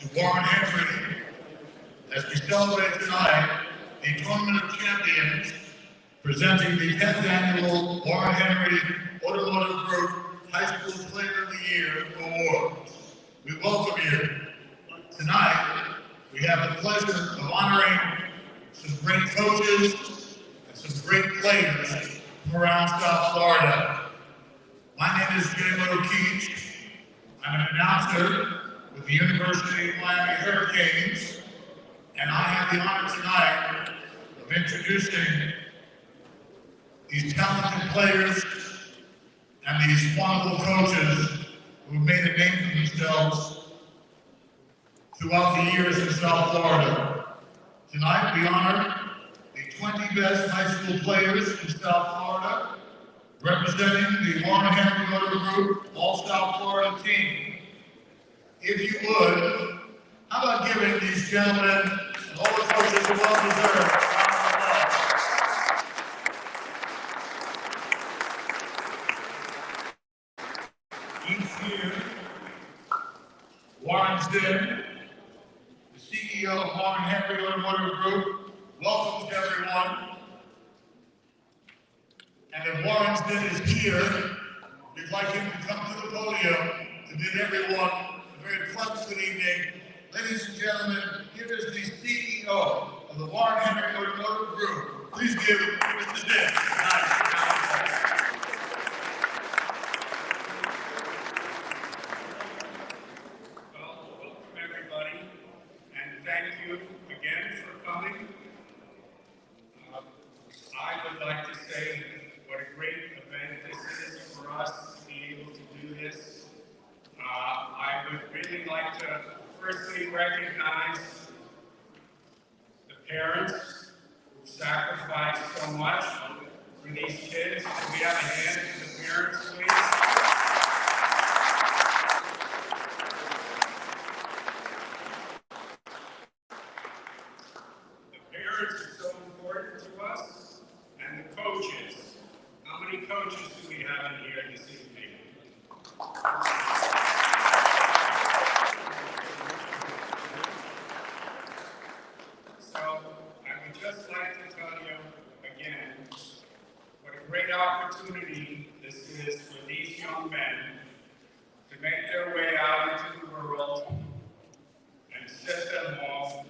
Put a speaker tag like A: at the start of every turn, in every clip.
A: to Warren Henry as we celebrate tonight the Tournament of Champions, presenting the 10th Annual Warren Henry Automotive Group High School Player of the Year Awards. We welcome you. Tonight, we have the pleasure of honoring some great coaches and some great players from around South Florida. My name is J-Lo Keach. I'm an announcer with the University of Miami Hurricanes, and I have the honor tonight of introducing these talented players and these wonderful coaches who have made a name for themselves throughout the years in South Florida. Tonight, we honor the 20 best high school players in South Florida, representing the Warren Henry Motor Group All-South Florida team. If you would, how about giving these gentlemen and all the coaches a well-deserved round of applause. Each year, Warren Zinn, the CEO of Warren Henry Automotive Group, welcomes everyone. And if Warren Zinn is here, we'd like him to come to the podium to bid everyone a very pleasant good evening. Ladies and gentlemen, here is the CEO of the Warren Henry Automotive Group. Please give Mr. Zinn a nice round.
B: Well, welcome everybody, and thank you again for coming. I would like to say what a great event this is for us to be able to do this. I would really like to firstly recognize the parents who sacrificed so much for these kids. Can we have a hand for the parents, please? The parents are so important to us, and the coaches. How many coaches do we have in here this evening? So, I would just like to tell you again, what a great opportunity this is for these young men to make their way out into the world and set them off on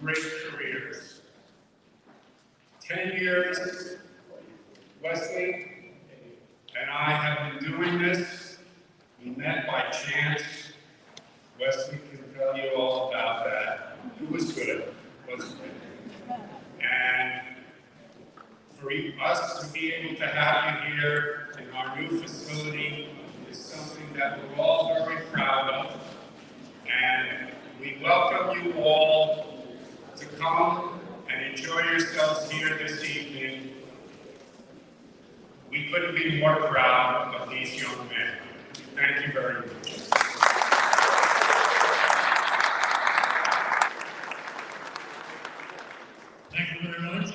B: great careers. 10 years, Wesley and I have been doing this. We met by chance. Wesley can tell you all about that. It was good, wasn't it? And for us to be able to have you here in our new facility is something that we're all very proud of. And we welcome you all to come and enjoy yourselves here this evening. We couldn't be more proud of these young men. Thank you very much.
A: Thank you very much.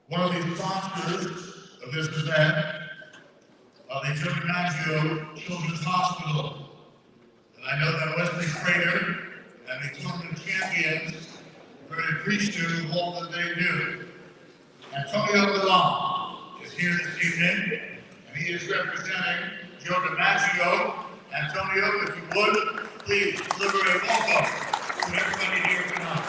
A: One of the sponsors of this event, the DiMaggio Children's Hospital. And I know that Wesley Frater and the Tournament Champions are very appreciative of all that they do. Antonio Milan is here this evening, and he is representing Joe DiMaggio. Antonio, if you would, please deliver a welcome to everybody here tonight.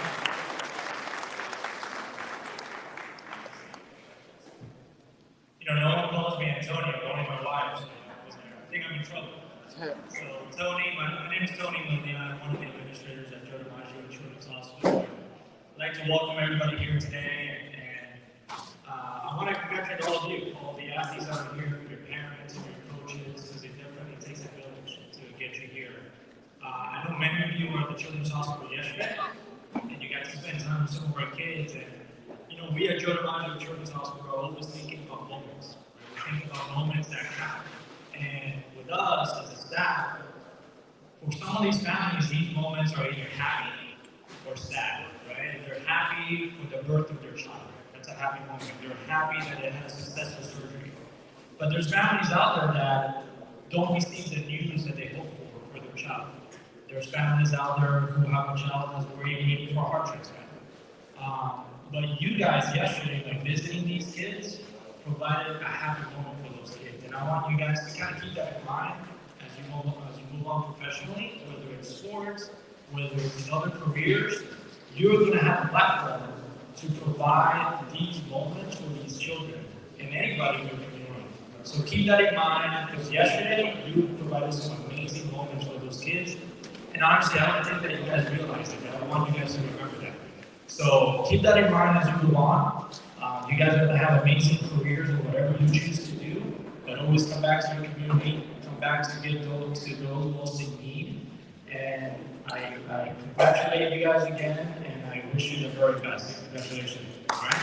C: You know, no one calls me Antonio, only my wife. I think I'm in trouble. So, Tony, my name is Tony Mooney. I'm one of the administrators at Joe DiMaggio Children's Hospital. I'd like to welcome everybody here today, and I want to congratulate all of you, all the athletes out here, your parents, and your coaches, because it definitely takes a village to get you here. I know many of you were at the Children's Hospital yesterday, and you got to spend time with some of our kids, and you know, we at Joe DiMaggio Children's Hospital are always thinking about moments. We're thinking about moments that count. And with us as a staff, for some of these families, these moments are either happy or sad, right? They're happy for the birth of their child. That's a happy moment. They're happy that they had a successful surgery. But there's families out there that don't receive the news that they hope for their child. There's families out there who have a child that's waiting for a heart transplant. But you guys yesterday, like visiting these kids, provided a happy moment for those kids. And I want you guys to kind of keep that in mind as you move on professionally, whether it's sports, whether it's in other careers. You're going to have a platform to provide these moments for these children and anybody in your community. So keep that in mind, because yesterday you provided some amazing moments for those kids. And honestly, I don't think that you guys realize it, but I want you guys to remember that. So keep that in mind as you move on. You guys are going to have amazing careers or whatever you choose to do, but always come back to your community, come back to get those most in need. And I congratulate you guys again, and I wish you the very best. Congratulations. All right?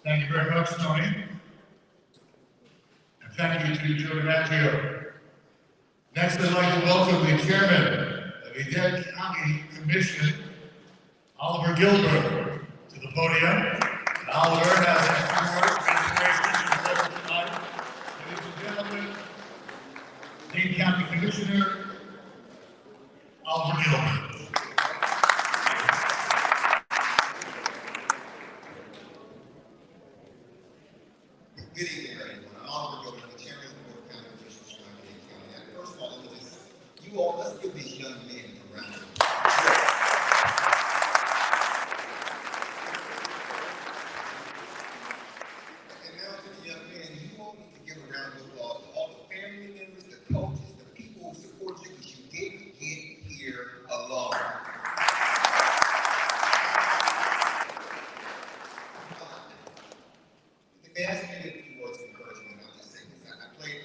A: Thank you very much, Tony. And thank you to Joe DiMaggio. Next, I'd like to welcome the chairman of the Dead County Commission, Oliver Gilbert, to the podium. And Oliver has a few words of inspiration to deliver tonight. Ladies and gentlemen, Dade County Commissioner, Oliver Gilbert.
D: Good evening, everyone. I'm Oliver Gilbert, the chairman of the Board of County Officials from Dade County. And first of all, let's give these young men a round of applause. And now to the young men, you all need to give a round of applause to all the family members, the coaches, the people who support you, because you didn't get here alone. They asked me a few words of encouragement, and I'll just say this. I played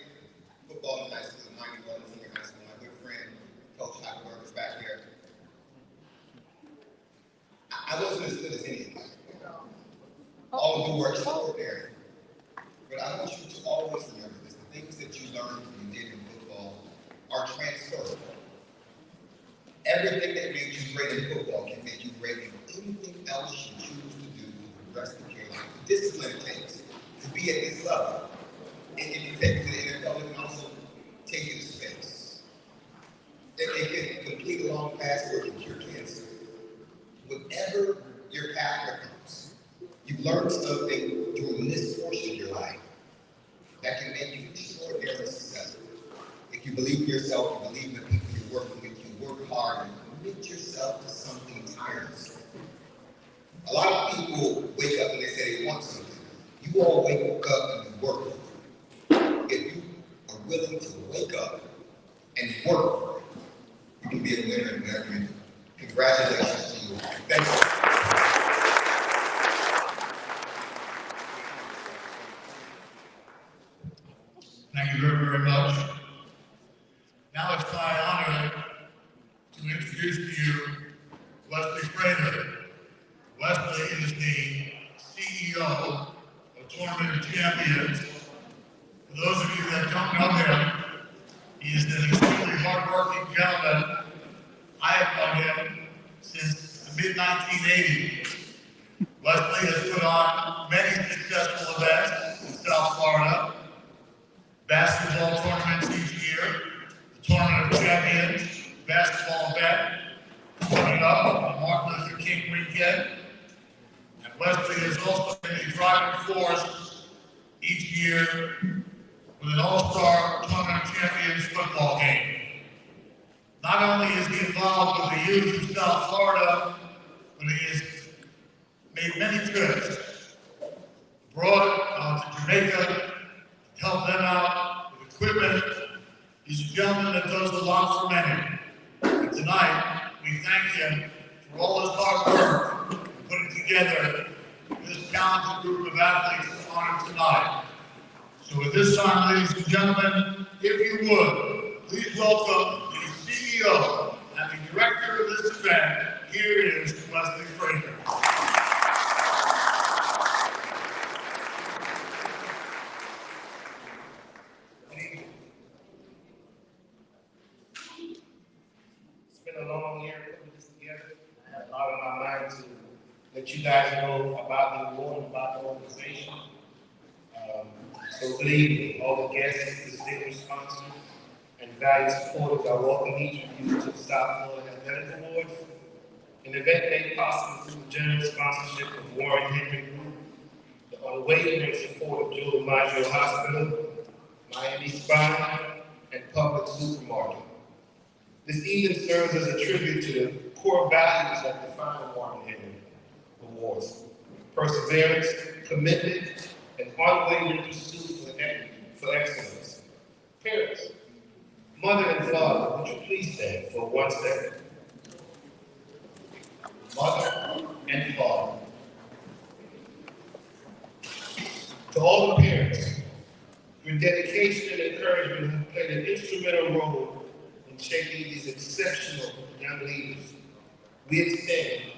D: football in high school, in 91, senior high school. My good friend, Coach Heidelberg, is back here. I wasn't as good as anybody. All of you were extraordinary. But I want you to always remember this. The things that you learned when you did in football are transferable. Everything that made you great in football can make you great in anything else you choose to do for the rest of your life. The discipline it takes to be at this level. And if you take it to the NFL, it can also take you to space. It can complete a long pass or it can cure cancer. Whatever your path becomes, you learn something during this portion of your life that can make you extraordinarily successful. If you believe in yourself, you believe in the people you're working with, you work hard and commit yourself to something tirelessly. A lot of people wake up and they say they want something. You all wake up and you work for it. If you are willing to wake up and work for it, you can be a winner in whatever you do. Congratulations to you. Thank you.
A: Thank you very, very much. Now it's my honor to introduce to you Wesley Frater. Wesley is the CEO of Tournament of Champions. For those of you that don't know him, he is an extremely hardworking gentleman. I have known him since the mid-1980s. Wesley has put on many successful events in South Florida. Basketball tournaments each year, the Tournament of Champions basketball event coming up on Martin Luther King weekend. And Wesley has also been a driving force each year with an all-star Tournament of Champions football game. Not only is he involved with the youth of South Florida, but he has made many trips abroad to Jamaica, help them out with equipment. He's a gentleman that does a lot for many. And tonight, we thank him for all his hard work in putting together this talented group of athletes honored tonight. So at this time, ladies and gentlemen, if you would, please welcome the CEO and the director of this event. Here is Wesley Frater.
B: It's been a long year putting this together. I had a lot on my mind to let you guys know about the award, about the organization. So
E: So good evening, all the guests, distinguished sponsors, and valued supporters. I welcome each of you to the South Florida Athletic Awards, an event made possible through the generous sponsorship of Warren Henry Group, the unwavering support of Joe DiMaggio Hospital, Miami Spine, and Public Supermarket. This evening serves as a tribute to the core values that define Warren Henry Awards: perseverance, commitment, and unwavering pursuit for excellence. Parents, mother and father, would you please stand for 1 second? Mother and father. To all the parents, your dedication and encouragement have played an instrumental role in shaping these exceptional young leaders. We extend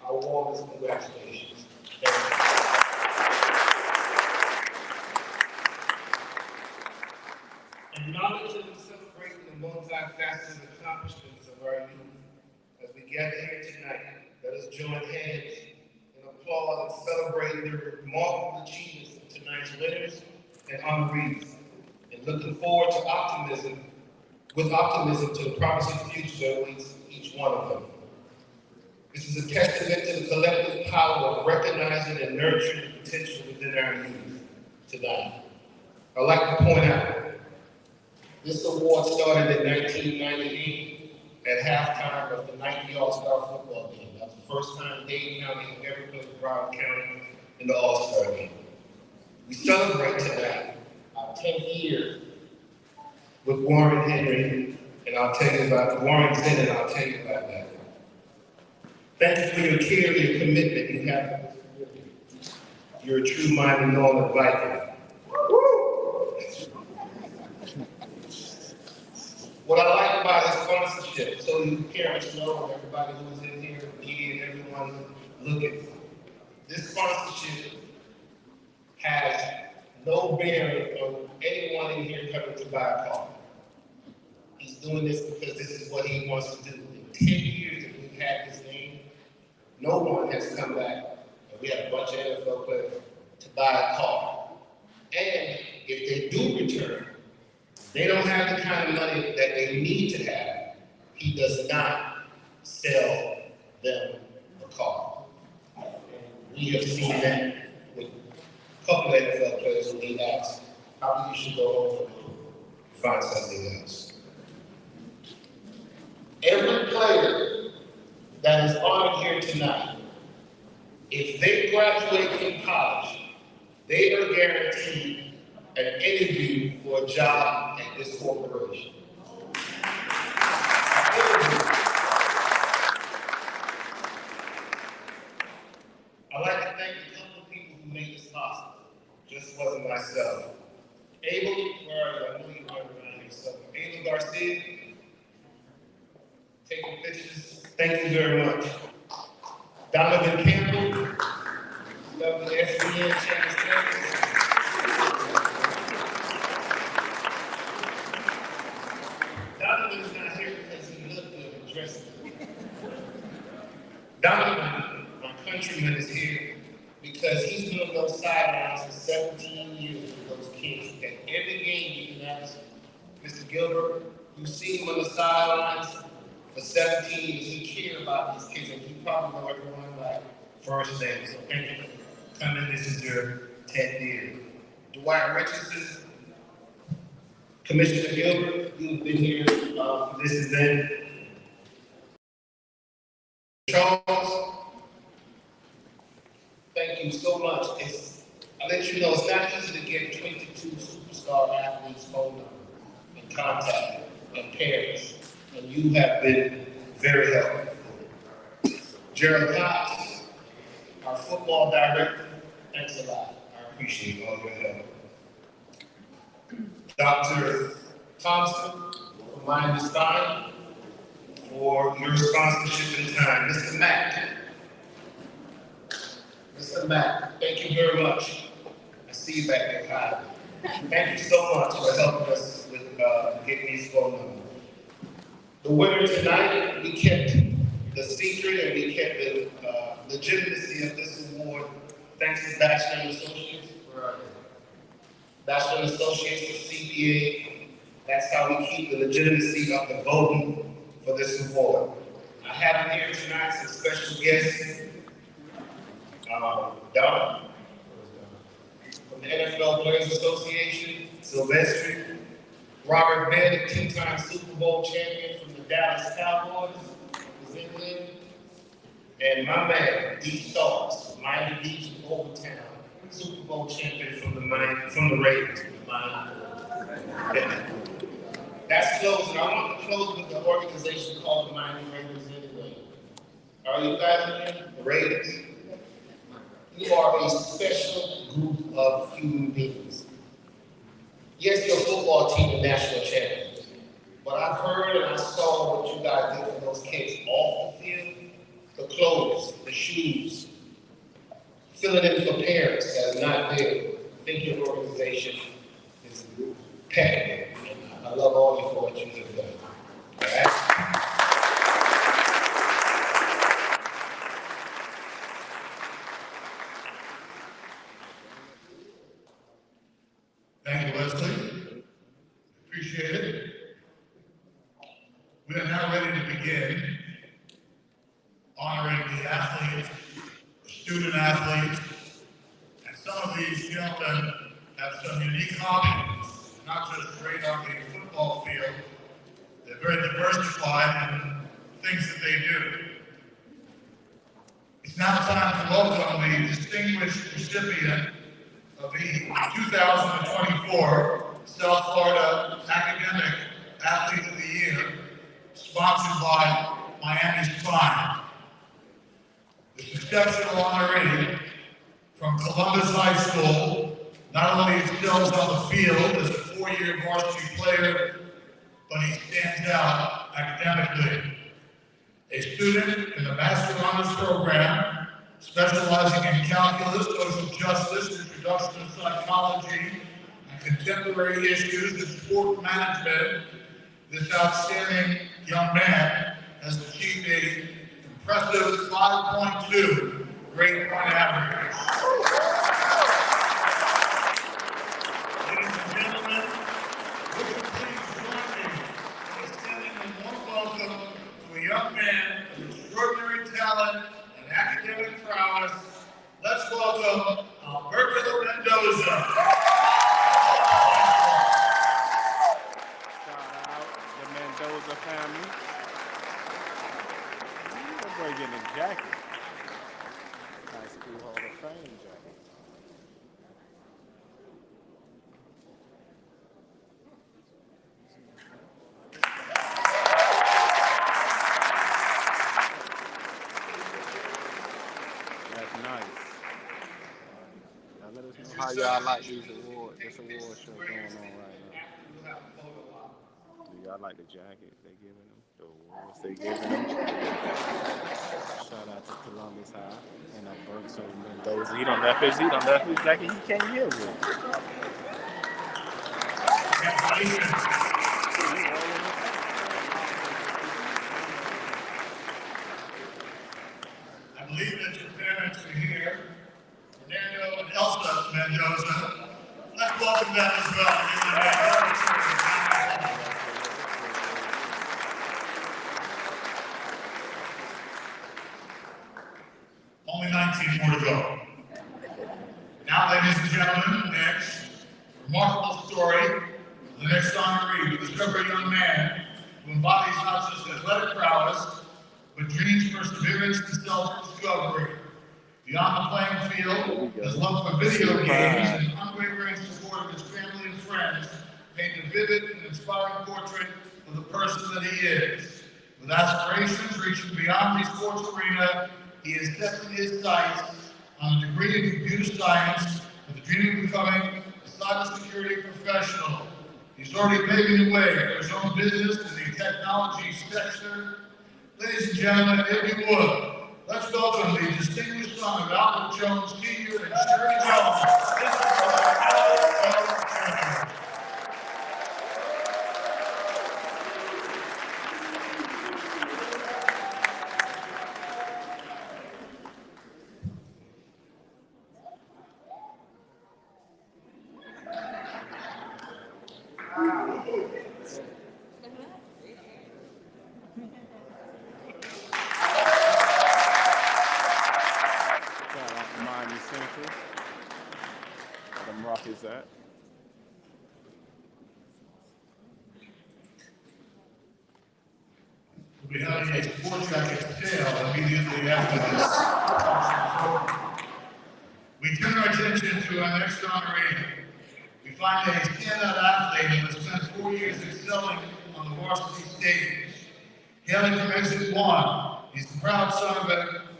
E: our warmest congratulations. Thank you. Acknowledging and celebrating the multifaceted accomplishments of our youth, as we gather here tonight, let us join hands in applaud and celebrate the remarkable achievements of tonight's winners and honorees, and looking forward to optimism to the promising future that awaits each one of them. This is a testament to the collective power of recognizing and nurturing the potential within our youth tonight. I'd like to point out, this award started in 1998 at halftime of the Nike All-Star football game. That was the first time Dade County had ever played Broward County in the All-Star game. We celebrate tonight our 10th year with Warren Henry, and I'll tell you about Warren's in and I'll tell you about that. Thank you for your care and your commitment you have for this community. You're a true minded Northern Viking. What I like about his sponsorship, so you parents know, and everybody who's in here, the media and everyone looking, this sponsorship has no bearing on anyone in here coming to buy a car. He's doing this because this is what he wants to do. In 10 years that we've had this name, no one has come back, and we have a bunch of NFL players, to buy a car. And if they do return, they don't have the kind of money that they need to have. He does not sell them a car. And we have seen that with a couple of NFL players when they ask, how you should go home and find something else. Every player that is honored here tonight, if they graduate from college, they are guaranteed an interview for a job at this corporation. I'd like to thank a couple of people who made this possible. Just wasn't myself. Abel, where are you? I know you are around here somewhere. Abel Garcia, taking pictures. Thank you very much. Donovan Campbell, love the SBN Channel 7. Donovan's not here because he looked good and dressed good. Donovan, my countryman, is here because he's been on those sidelines for 17 years with those kids. And every game you can ask Mr. Gilbert, you see him on the sidelines for 17 years. He cares about these kids, and you probably know everyone by first name. So thank you for coming. This is your 10th year. Dwight Richardson, Commissioner Gilbert, you've been here for this event. Charles, thank you so much. I'll let you know, it's not easy to get 22 superstar athletes' phone numbers and contact and parents, and you have been very helpful. Gerald Cox, our football director, thanks a lot. I appreciate all your help. Dr. Thompson from Miami Spine for your sponsorship and time. Mr. Mack, thank you very much. I see you back there. Hi. Thank you so much for helping us with getting these phone numbers. The winner tonight, we kept the secret and we kept the legitimacy of this award thanks to Bachelor and Associates for National Association of CPA. That's how we keep the legitimacy of the voting for this award. I have here tonight some special guests. Don from the NFL Players Association, Sylvester, Robert Bennett, two-time Super Bowl champion from the Dallas Cowboys, is in there, and my man, D. Starks, Miami Beach and Overtown, Super Bowl champion from the Ravens. That's closing. I want to close with the organization called the Miami Ravens anyway. Are you guys in there? The Ravens. You are a special group of human beings. Yes, your football team are national champions, but I've heard and I saw what you guys did for those kids off the field, the clothes, the shoes, filling in for parents that are not there. I think your organization is impeccable, and I love all you for what you have done. All right?
A: Thank you, Leslie. Appreciate it. We are now ready to begin honoring the athletes, the student athletes, and some of these gentlemen have some unique hobbies, not just great on the football field. They're very diversified in things that they do. It's now time to welcome the distinguished recipient of the 2024 South Florida Academic Athlete of the Year, sponsored by Miami Spine. This exceptional honoree from Columbus High School not only excels on the field as a four-year varsity player, but he stands out academically. A student in the Master of Honors program, specializing in calculus, social justice, introduction to psychology, and contemporary issues in sport management, this outstanding young man has achieved an impressive 5.2 grade point average. Ladies and gentlemen, would you please join me in extending a warm welcome to a young man of extraordinary talent and academic prowess. Let's welcome Alberto Mendoza.
F: Shout out the Mendoza family. That boy getting a jacket. High School Hall of Fame jacket. That's nice. Now let us know how y'all like this award show going on right now. Do y'all like the jacket they giving them? The awards they giving them? Shout out to Columbus High and Alberto Mendoza. He done left his jacket. He can't give it.
A: I believe that your parents are here, Fernando and Elsa Mendoza. Let's welcome them as well. Only 19 more to go. Now, ladies and gentlemen, next, remarkable story. The next honoree, we discover a young man who embodies not just athletic prowess, but dreams, perseverance, and self-discovery. Beyond the playing field, his love for video games and unwavering support of his family and friends paint a vivid and inspiring portrait of the person that he is. With aspirations reaching beyond the sports arena, he is setting his sights on a degree in computer science with the dream of becoming a cybersecurity professional. He's already paving the way for his own business in the technology sector. Ladies and gentlemen, if you would, let's welcome the distinguished son of Albert Jones Sr. and Sherry Jones. This is Albert Jones.
F: Shout out to Miami Central. Where them Rockets at.
A: We'll be having a sports jacket sale immediately after this. We turn our attention to our next honoree. We find a standout athlete who has spent 4 years excelling on the varsity stage. Hailing from Exit 1, he's the proud son of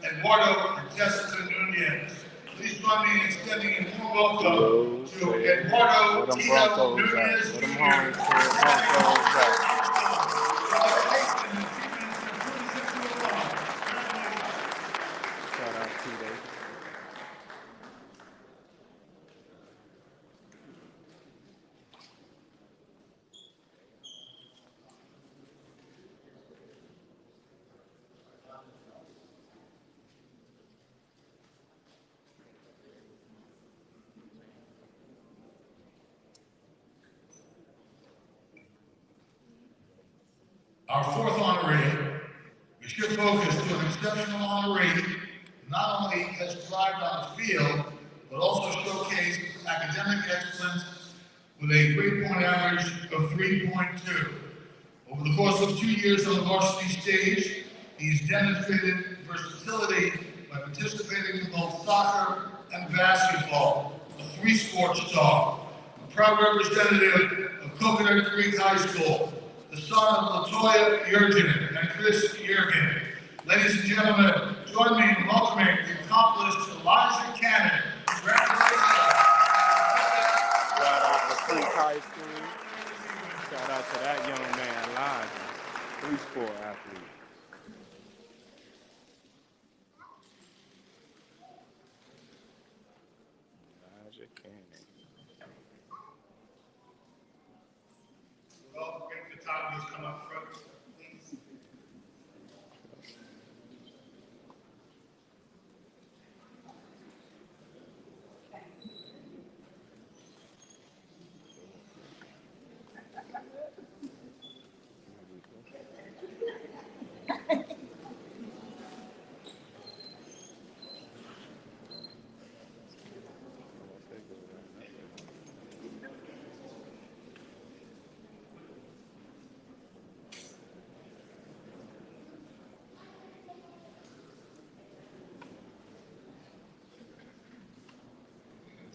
A: Eduardo and Jessica Nunez. Please join me in extending a warm welcome to Eduardo Tito Nunez
F: Where them Broncos at? Shout out Tito.
A: Our fourth honoree, we shift focus to an exceptional honoree who not only has thrived on the field, but also showcased academic excellence with a grade point average of 3.2. Over the course of 2 years on the varsity stage, he's demonstrated versatility by participating in both soccer and basketball, a three-sport star, a proud representative of Coconut Creek High School, the son of Latoya Jurgen and Chris Jurgen. Ladies and gentlemen, join me in welcoming the accomplished Elijah Cannon. Congratulations.
F: Shout out to Creek High School. Shout out to that young man, Elijah. Three-sport athlete. Elijah Cannon.
B: Well, bring the toddlers come up front, please.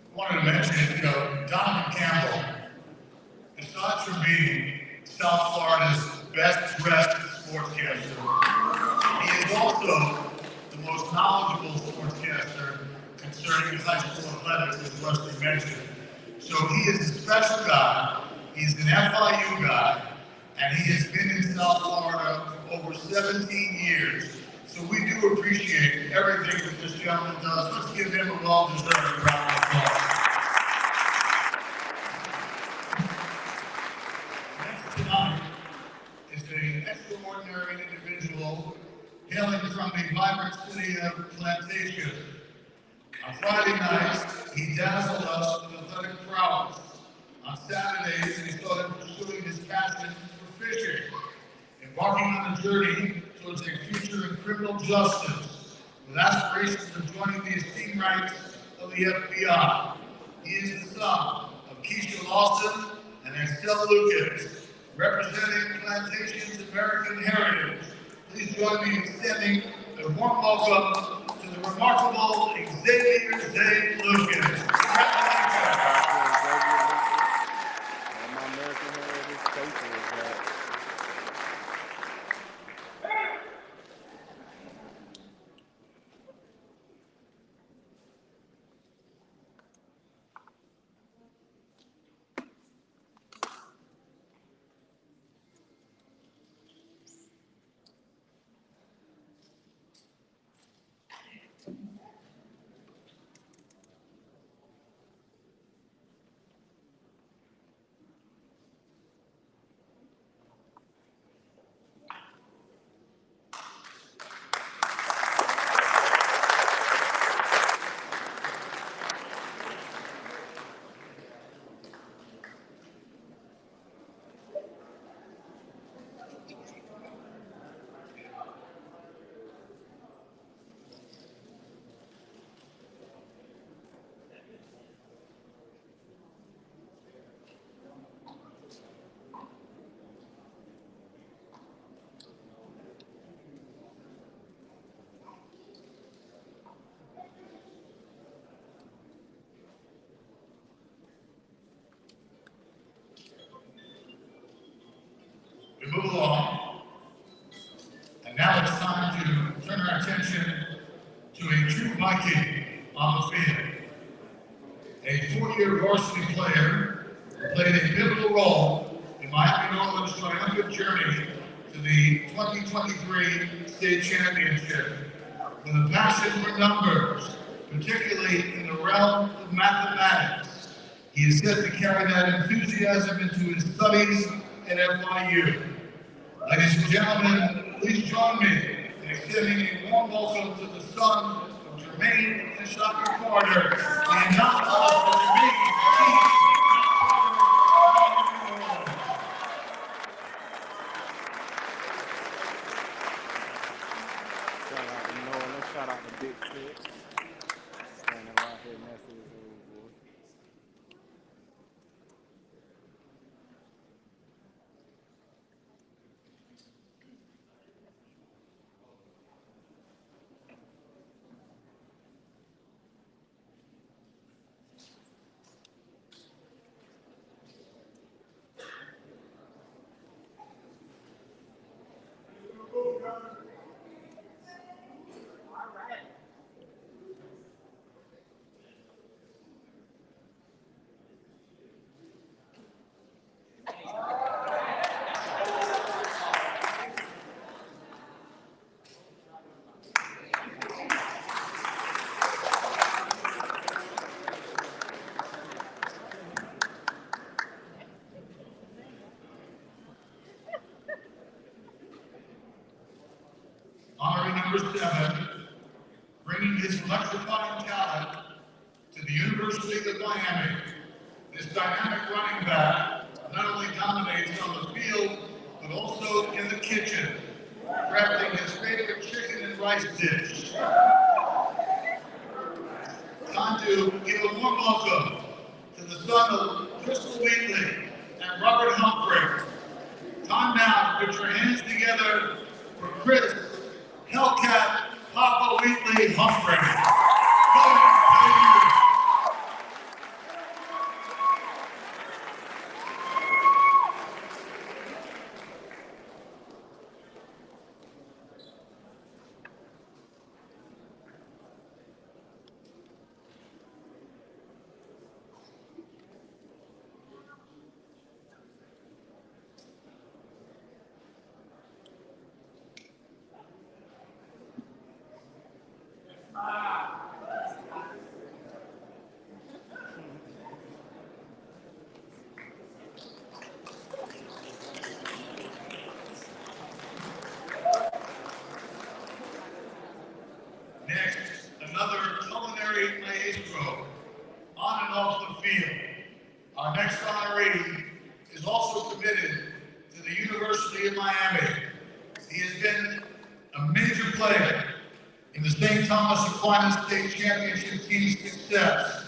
A: I wanted to mention, Donovan Campbell, aside from being South Florida's best dressed sportscaster, he is also the most knowledgeable sportscaster concerning high school athletics, as Wesley mentioned. So he is a special guy, he's an FIU guy, and he has been in South Florida for over 17 years. So we do appreciate everything that this gentleman does. Let's give him a well-deserved round of applause. Next tonight is an extraordinary individual hailing from the vibrant city of Plantation. On Friday nights, he dazzled us with athletic prowess. On Saturdays, he started pursuing his passion for fishing, embarking on a journey towards a future in criminal justice, with aspirations of joining the esteemed ranks of the FBI. He is the son of Keisha Lawson and Excel Lucas, representing Plantation's American heritage. Please join me in extending a warm welcome to the remarkable Xavier Zay Lucas. Congratulations.
F: My American heritage faithful is that.
A: we move along. And now it's time to turn our attention to a true Viking on the field. A 4-year varsity player who played a pivotal role in Miami Norland's triumphant journey to the 2023 state championship. With a passion for numbers, particularly in the realm of mathematics, he is set to carry that enthusiasm into his studies at FIU. Ladies and gentlemen, please join me in extending a warm welcome to the son of Jermaine and Shaka Carter, the inaugural Jermaine
F: Shout out to Big Fit. Standing right here next to his old boy.
A: honoring number 7, bringing his electrifying talent to the University of Miami. This dynamic running back not only dominates on the field, but also in the kitchen, crafting his favorite chicken and rice dish. Time to give a warm welcome to the son of Crystal Wheatley and Robert Humphrey. Time now to put your hands together for Chris Hellcat Papa Wheatley Humphrey. Next, another culinary maestro, on and off the field. Our next honoree is also committed to the University of Miami. He has been a major player in the St. Thomas Aquinas State Championship team's success.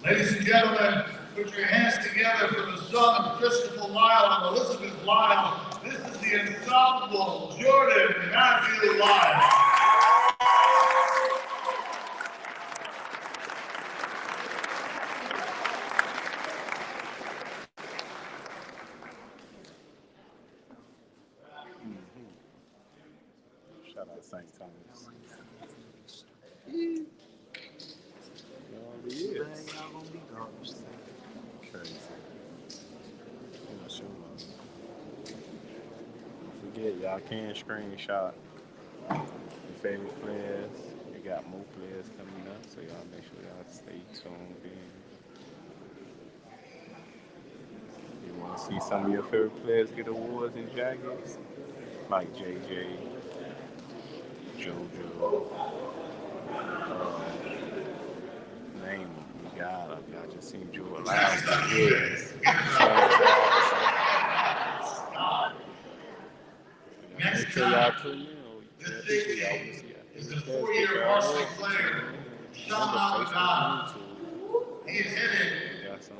A: Ladies and gentlemen, put your hands together for the son of Christopher Lyle and Elizabeth Lyle. This is the ensemble, Jordan Matthew Lyle.
F: Shout out St. Thomas. It already is. Crazy. Sure. Don't forget, y'all can screenshot your favorite players. We got more players coming up, so y'all make sure y'all stay tuned in. You want to see some of your favorite players get awards and jackets? Like JJ, JoJo, name them. You got them. Y'all just seen Joe Lyles. Yes.
A: Next
F: y'all
A: time,
F: too,
A: this safety is the 4-year varsity player, Sean Alcantara. He is headed up the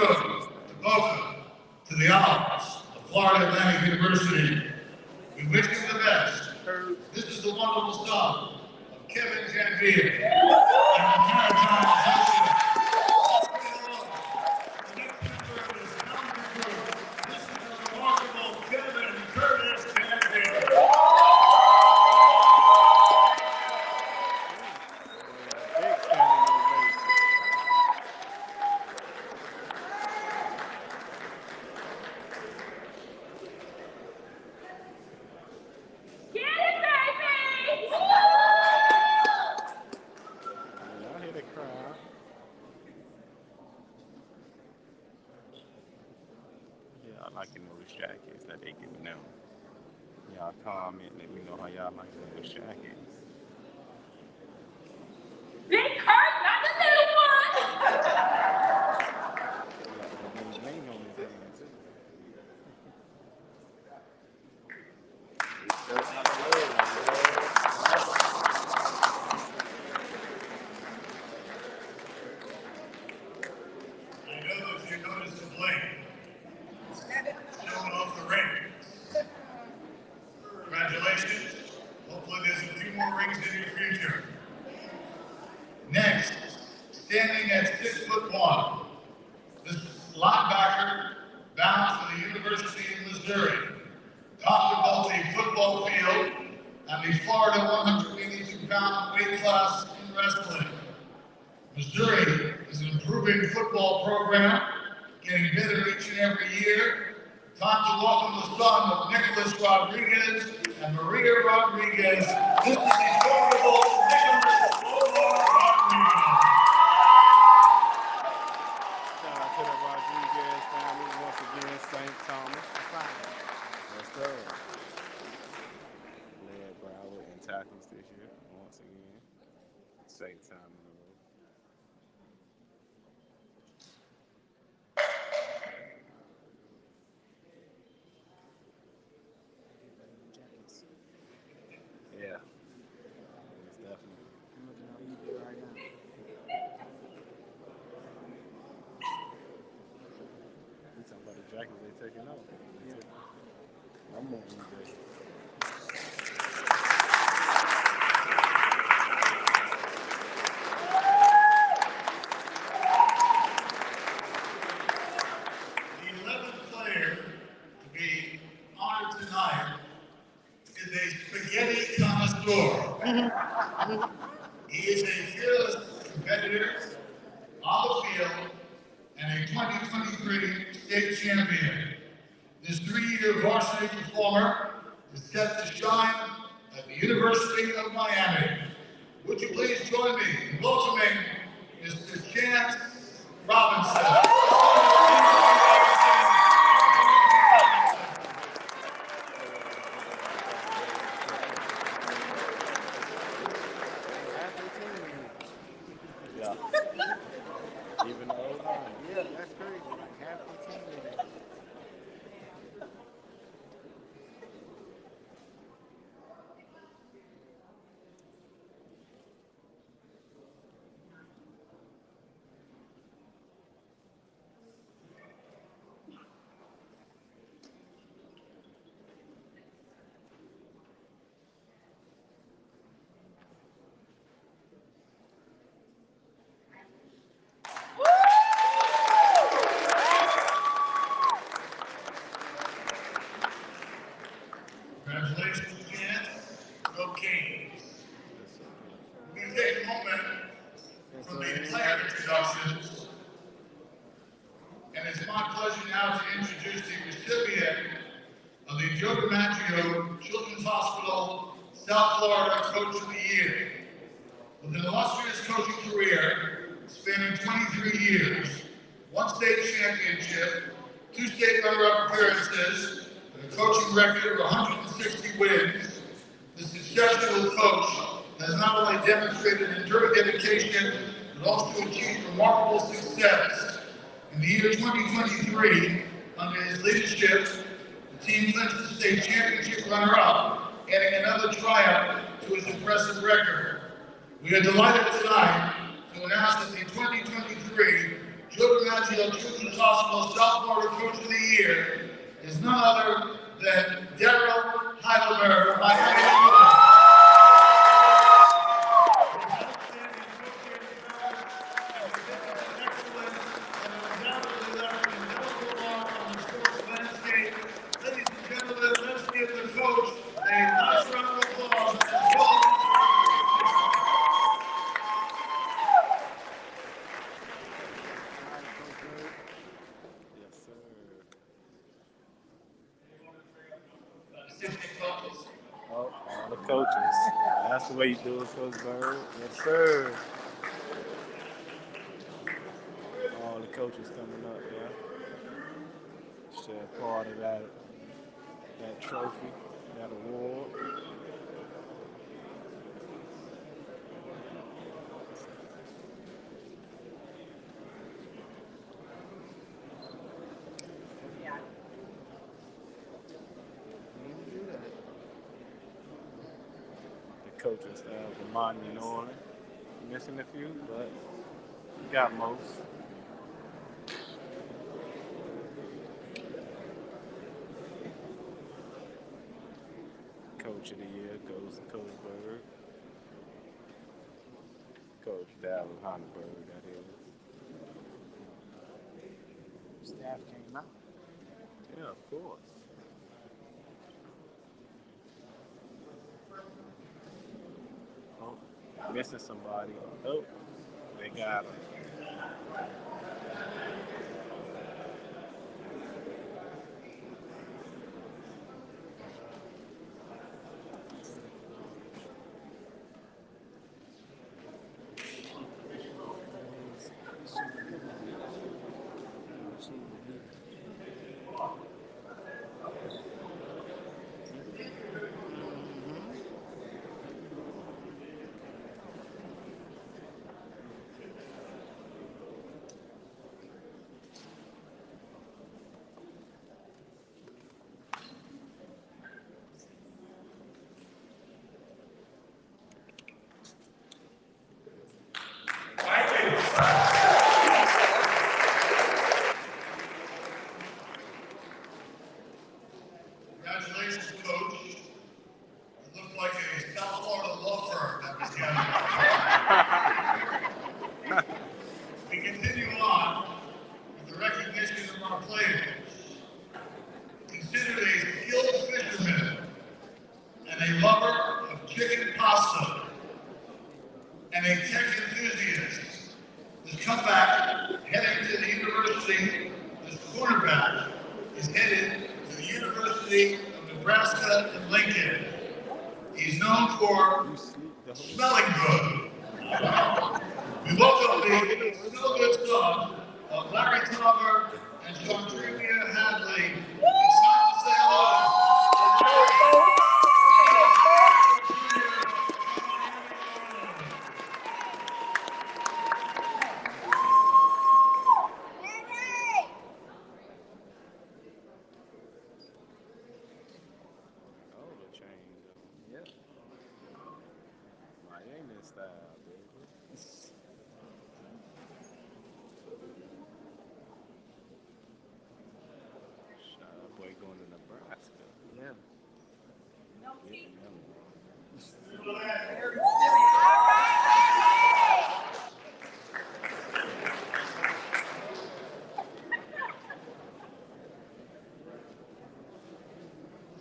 A: road to Boca, to the Isles of Florida Atlantic University. We wish him the best. This is the wonderful son of Kevin Janvier and the Maritime Association. The next member of this talented group, this is the remarkable Kevin Curtis.
F: those jackets that they giving them. Y'all comment, let me know how y'all like those jackets.
G: Big Kurt, not the little one.
F: Bling bling on his hand too.
A: I know that you noticed the bling showing off the rings. Congratulations. Hopefully there's a few more rings in your future. Next, standing at 6'1", this linebacker bound for the University of Missouri, topped both the football field and the Florida 182-pound weight class in wrestling. Missouri is an improving football program, getting better each and every year. Time to welcome the son of Nicholas Rodriguez and Maria Rodriguez. This is the formidable Nicholas Omar Rodriguez.
F: Shout out to the Rodriguez family once again, St. Thomas. Let's go. Led Broward in tackles this year once again. Second time in a row. Yeah. It's definitely. I'm looking at eBay right now. We talking about the jackets they taking off. I'm on eBay.
A: The 11th player to be honored tonight is a spaghetti connoisseur. He is a fearless competitor on the field and a 2023 state champion. This 3-year varsity performer is set to shine at the University of Miami. Would you please join me in welcoming Mr. Chance Robinson.
F: Yeah. Even the old line. Yeah, that's crazy. Half the team in it.
A: Congratulations, Chance. Go Kings. We're going to take a moment from the player introductions. And it's my pleasure now to introduce the recipient of the DiMaggio Children's Hospital South Florida Coach of the Year. With an illustrious coaching career spanning 23 years, 1 state championship, 2 state runner-up appearances, and a coaching record of 160 wins, this exceptional coach has not only demonstrated enduring dedication, but also achieved remarkable success. In the year 2023, under his leadership, the team clinched the state championship runner-up, adding another triumph to his impressive record. We are delighted tonight to announce that the 2023 DiMaggio Children's Hospital South Florida Coach of the Year is none other than Daryl Heidelberg of Miami, Florida. Ladies and gentlemen, let's give the coach a nice round of applause.
F: Yes, sir.
A: Assistant coaches.
F: Oh, all the coaches. That's the way you do it, Coach Bird. Yes, sir. All the coaches coming up, yeah. share part of that trophy, that award. The coaching staff of Monty New Orleans. Missing a few, but got most. Coach of the year goes to Coach Bird. Coach Dallas Honeyberg, that is.
H: Staff came out.
F: Yeah, of course. Oh, missing somebody. Oh, they got him.
A: Congratulations, Coach. You look like a South Florida law firm that was gathered. We continue on with the recognition of our players. Considered a skilled fisherman and a lover of chicken pasta and a tech enthusiast, this comeback heading to the university, this quarterback is headed to the University of Nebraska in Lincoln. He's known for smelling good. We welcome the Smell Good son of Larry Tauber and Chandria Hadley. It's time to say hello.
F: Oh, the change. Yeah. Miami style, baby. Boy going to Nebraska.
H: Yeah.
F: Getting them.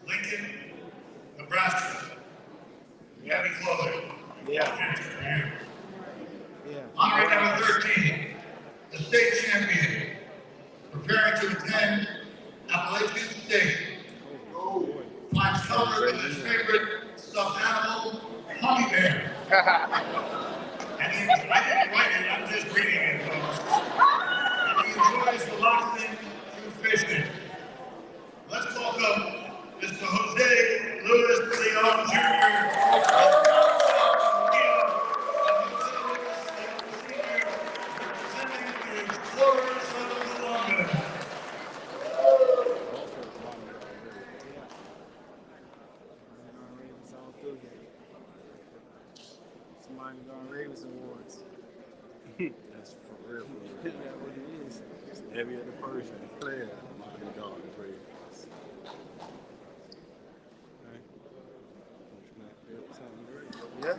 A: Lincoln, Nebraska. Happy clothing.
H: Yeah. Yeah.
A: Honoring number 13, the state champion, preparing to attend Appalachian State. Finds comfort with his favorite stuffed animal, honey bear. And I didn't write it, I'm just reading it, folks. And he enjoys relaxing through fishing. Let's welcome Mr. Jose Luis Leon Jr. Representing the Explorers of Columbus.
H: Somebody gonna Ravens Awards.
F: That's for real.
H: Is that what it is?
F: Every other person, player, Miami Dog, Ravens. Okay. Coach Matt built something great.
H: Yeah.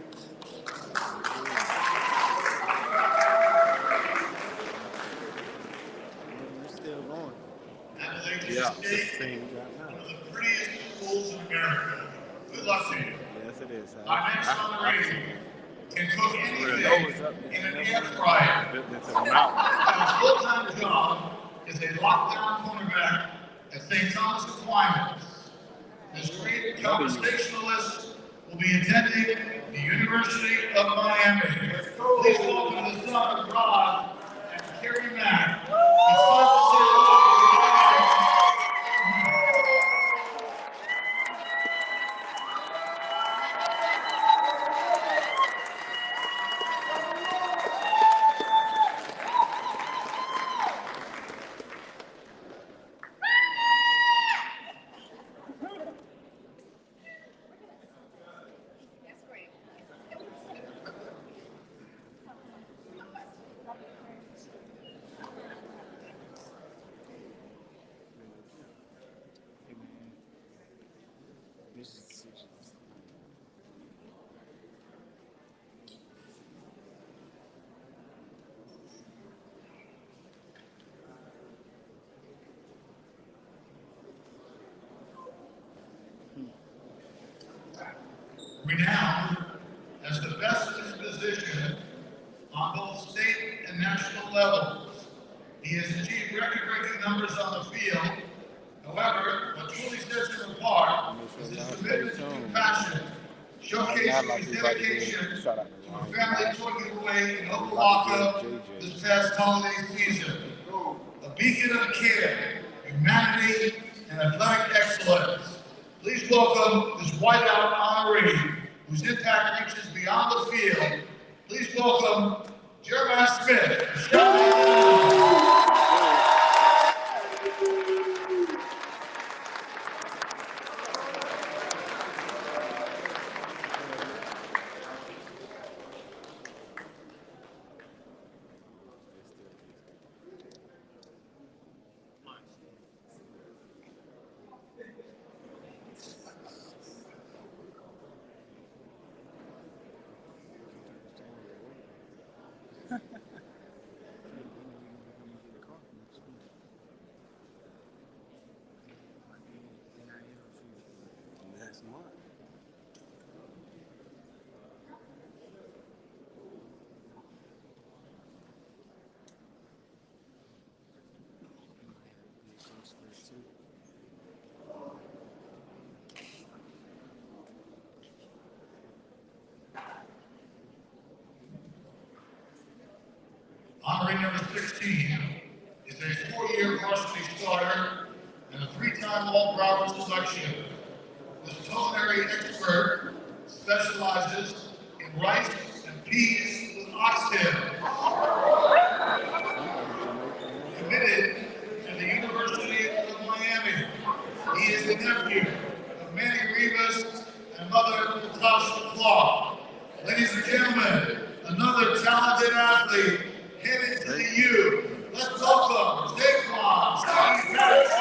H: We're still going.
A: Appalachian
F: Yeah,
A: State,
F: this team got
A: one
F: now.
A: of the prettiest schools in America. Good luck to you.
F: Yes, it is.
A: Our next honoree can cook anything
F: Those up
A: in
F: there.
A: an air fryer.
F: Built into the mountain.
A: His full-time job is a lockdown cornerback at St. Thomas Aquinas. This great conversationalist will be attending the University of Miami. Please welcome the son of Rod and Kerry Mack. It's fun to say hello to
H: This is 6 years.
A: Renowned as the best in his position on both state and national levels. He has achieved record-breaking numbers on the field. However, what truly sets him apart is his commitment and passion, showcasing his dedication to a family tour giveaway in Okalaka this past holiday season. A beacon of care, humanity, and athletic excellence. Please welcome this whiteout honoree, whose impact reaches beyond the field. Please welcome Jeremiah Smith.
F: That's smart.
A: Honorary number 16 is a 4-year varsity starter and a 3-time All-Broward selection. This culinary expert specializes in rice and peas with oxtail. Committed to the University of Miami, he is the nephew of Manny Rivas and mother Natasha Clark. Ladies and gentlemen, another talented athlete headed to the U. Let's welcome Saquon Steve Patterson.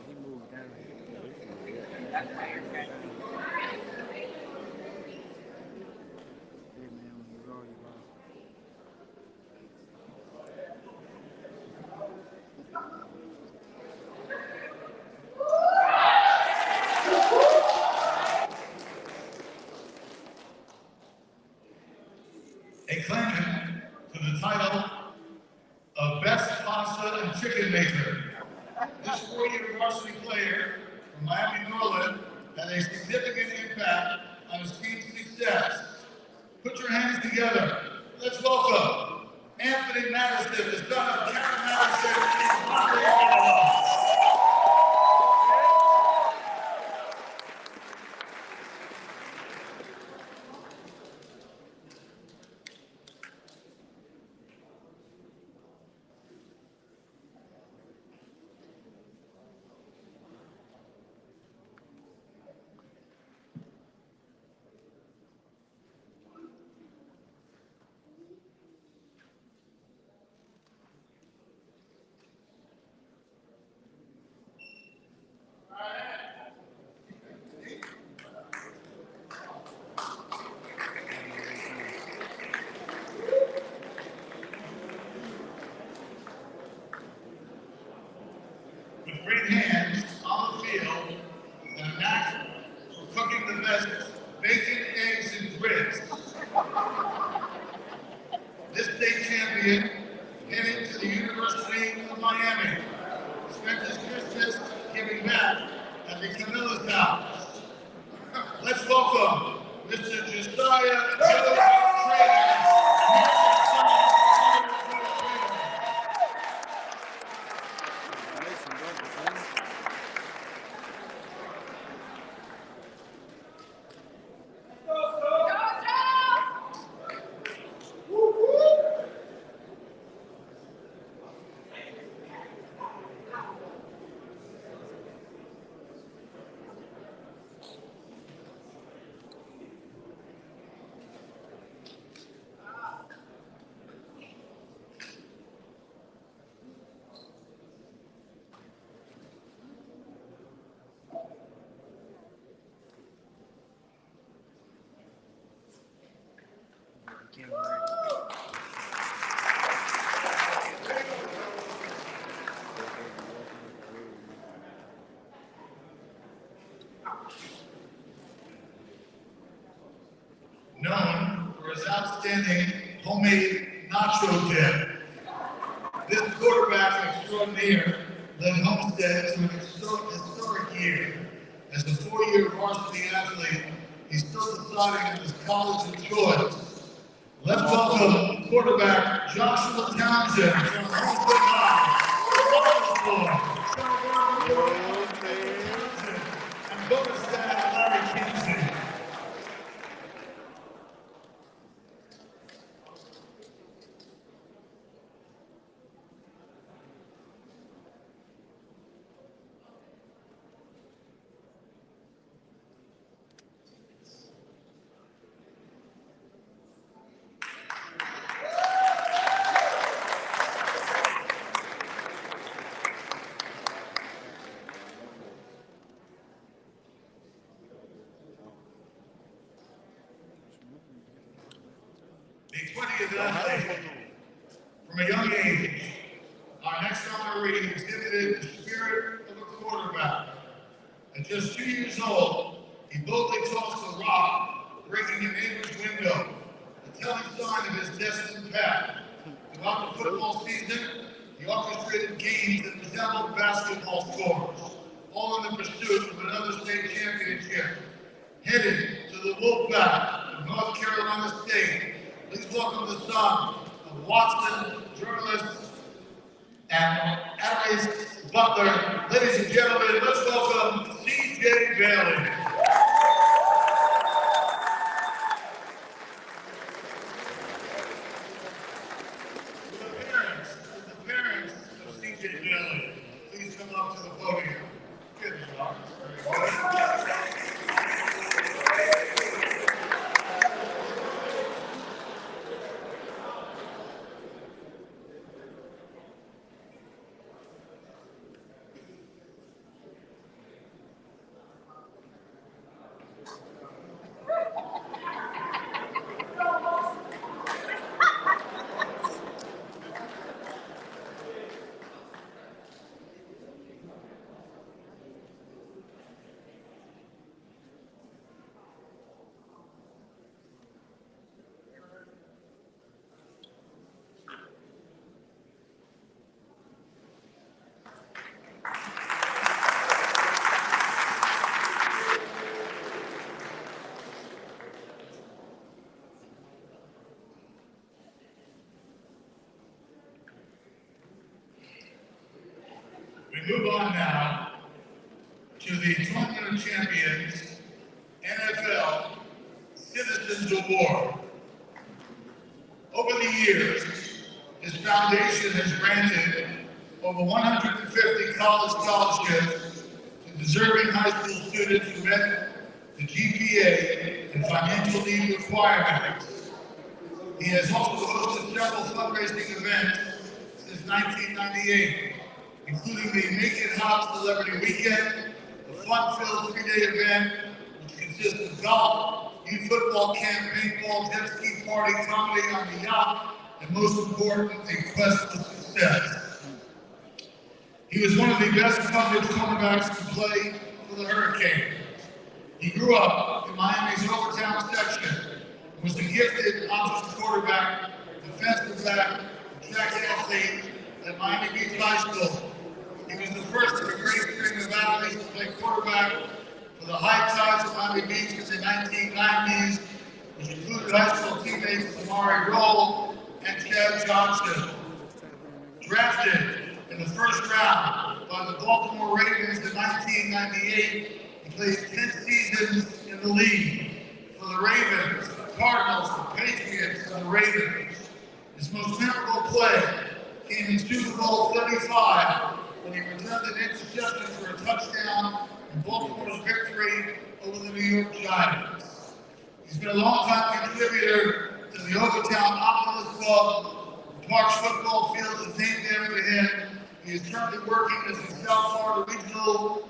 H: He moved down here. Yeah, man, when you go, you go.
A: A claimant to the title of Best Pasta and Chicken Maker. This 4-year varsity player from Miami, Maryland, had a significant impact on his team's success. Put your hands together. Let's welcome Anthony Madison, the son of Karen Madison and Bobby Arnold. With great hands on the field and a knack for cooking the best bacon, eggs, and grits, this state champion headed to the University of Miami spent his Christmas giving back at the Camilla's house. Let's welcome Mr. Josiah Joseph Trainer.
H: Can't wait.
A: Known for his outstanding homemade nacho dip. This quarterback extraordinaire led Homestead to an historic year. As a four-year varsity athlete, he's still deciding on his college of choice. Let's welcome quarterback Joshua Townsend from Homestead High. And bonus dad Larry Kinsey. The 20th athlete. From a young age, our next honoree exhibited the spirit of a quarterback. At just 2 years old, he boldly tossed a rock, breaking a neighbor's window, a telling sign of his destined path. Throughout the football season, he orchestrated games that resembled basketball scores, all in the pursuit of another state championship. Headed to the Wolfpack of North Carolina State, please welcome the son of Watson journalist and Aries Butler. Ladies and gentlemen, let's welcome C.J. Bailey. The parents of C.J. Bailey, please come up to the podium. Good job. Very good. We move on now to the Tournament of Champions NFL Citizens Award. Over the years, his foundation has granted over 150 college scholarships to deserving high school students who met the GPA and financial need requirements. He has also hosted several fundraising events since 1998, including the Make It Hot Celebrity Weekend, a fun-filled three-day event which consists of golf, youth football camp, paintball, jet ski party, comedy on the yacht, and most important, a quest for success. He was one of the best funded cornerbacks to play for the Hurricanes. He grew up in Miami's Overtown section and was a gifted offensive quarterback, defensive back, track athlete at Miami Beach High School. He was the first of a great string of athletes to play quarterback for the High Tides of Miami Beach in the 1990s, which included high school teammates Amari Roll and Chad Johnson. Drafted in the first round by the Baltimore Ravens in 1998, he played 10 seasons in the league for the Ravens, the Cardinals, the Patriots, and the Ravens. His most memorable play came in Super Bowl 35 when he returned an interception for a touchdown in Baltimore's victory over the New York Giants. He's been a longtime contributor to the Overtown Optimist Club. The Parks football field is named after him. He is currently working as the South Florida Regional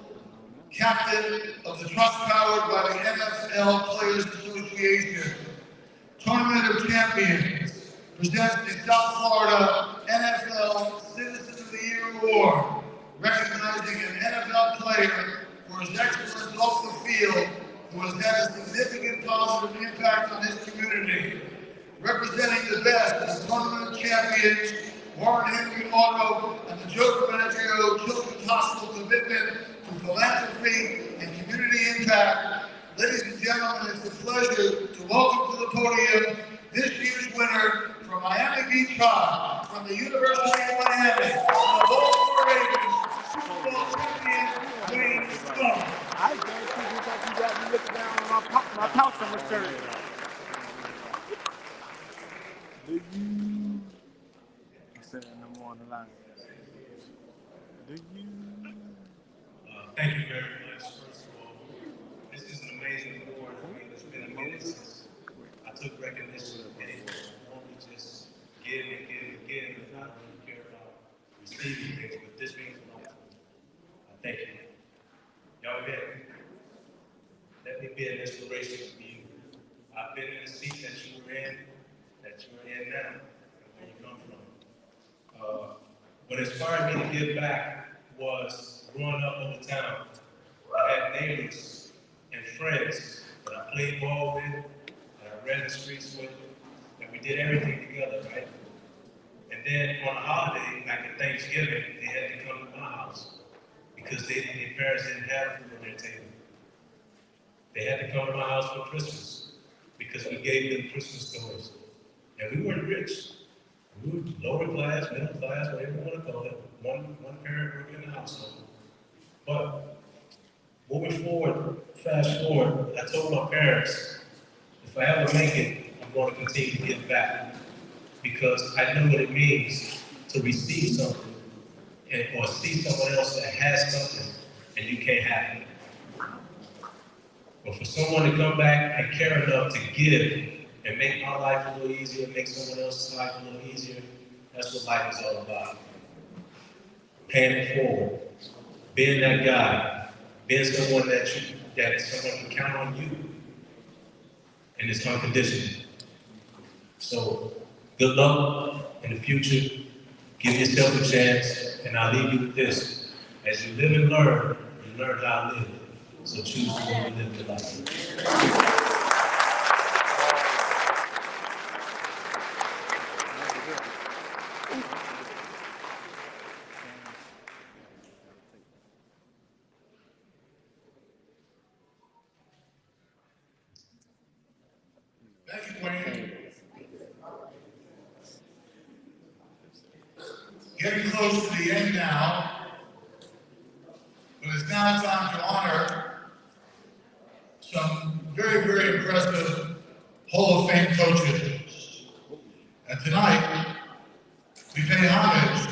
A: Captain of the trust powered by the NFL Players Association. Tournament of Champions presents the South Florida NFL Citizen of the Year Award, recognizing an NFL player for his excellence off the field who has had a significant positive impact on his community. Representing the best as Tournament of Champions, Warren Henry Auto, and the DiMaggio Children's Hospital commitment to philanthropy and community impact. Ladies and gentlemen, it's a pleasure to welcome to the podium this year's winner from Miami Beach High, from the University of Miami, the Baltimore Ravens, Super Bowl champion, Wayne Stone.
H: I ain't going to you like you got me looking down on my pouch on my shirt. Do you? I said no more on the line. Do you?
C: Thank you very much. First of all, this is an amazing award. I mean, it's been a minute since I took recognition of it. I normally just give and give and give, and I don't really care about receiving things, but this means a lot to me. Thank you. Young men, let me be an inspiration for you. I've been in the seat that you were in now, and where you come from. What inspired me to give back was growing up on the town. I had neighbors and friends that I played ball with, that I ran the streets with, and we did everything together, right? And then on a holiday, like at Thanksgiving, they had to come to my house because their parents didn't have food on their table. They had to come to my house for Christmas because we gave them Christmas toys. And we weren't rich. We were lower class, middle class, whatever you want to call it. One parent working in the household. But moving forward, fast forward, I told my parents, if I ever make it, I'm going to continue to give back. Because I know what it means to receive something or see someone else that has something and you can't have it. But for someone to come back and care enough to give and make my life a little easier, make someone else's life a little easier, that's what life is all about. Paying it forward, being that guy, being someone that someone can count on you, and it's unconditional. So, good luck in the future. Give yourself a chance, and I'll leave you with this. As you live and learn, you learn how to live. So choose to live your life.
A: Thank you, Wayne. Getting close to the end now, but it's now time to honor some very, very impressive Hall of Fame coaches. And tonight, we pay homage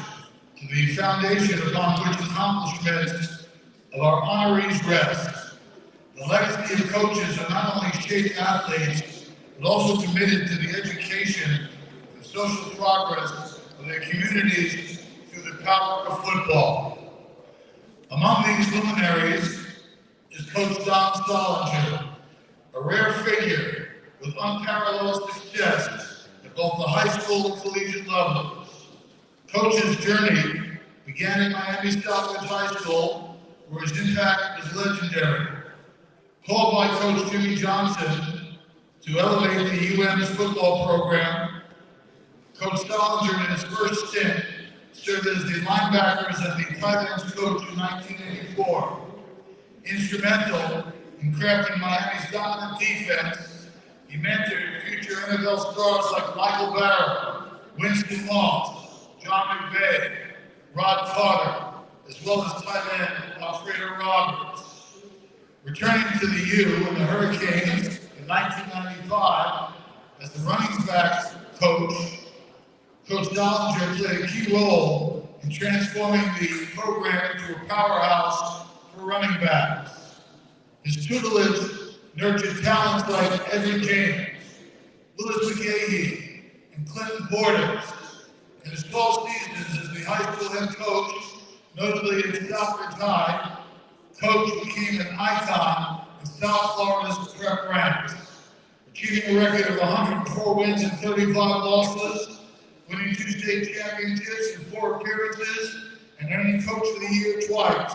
A: to the foundation upon which accomplishments of our honorees rest. The legacy of coaches are not only shaped athletes, but also committed to the education and social progress of their communities through the power of football. Among these luminaries is Coach Don Solinger, a rare figure with unparalleled success at both the high school and collegiate levels. Coach's journey began at Miami Southwood High School, where his impact is legendary. Called by Coach Jimmy Johnson to elevate the UM's football program, Coach Solinger in his first stint served as the linebackers and the tight ends coach in 1984. Instrumental in crafting Miami's dominant defense, he mentored future NFL stars like Michael Barrow, Winston Moss, John McVay, Rod Carter, as well as tight end Alfredo Roberts. Returning to the U and the Hurricanes in 1995 as the running backs coach, Coach Solinger played a key role in transforming the program into a powerhouse for running backs. His tutelage nurtured talents like Edwin James, Louis McGahee, and Clinton Portis. In his 12 seasons as the high school head coach, notably at Southwood High, Coach became an icon in South Florida's prep ranks. achieving a record of 104 wins and 35 losses, winning 2 state championships in 4 appearances, and earning Coach of the Year twice.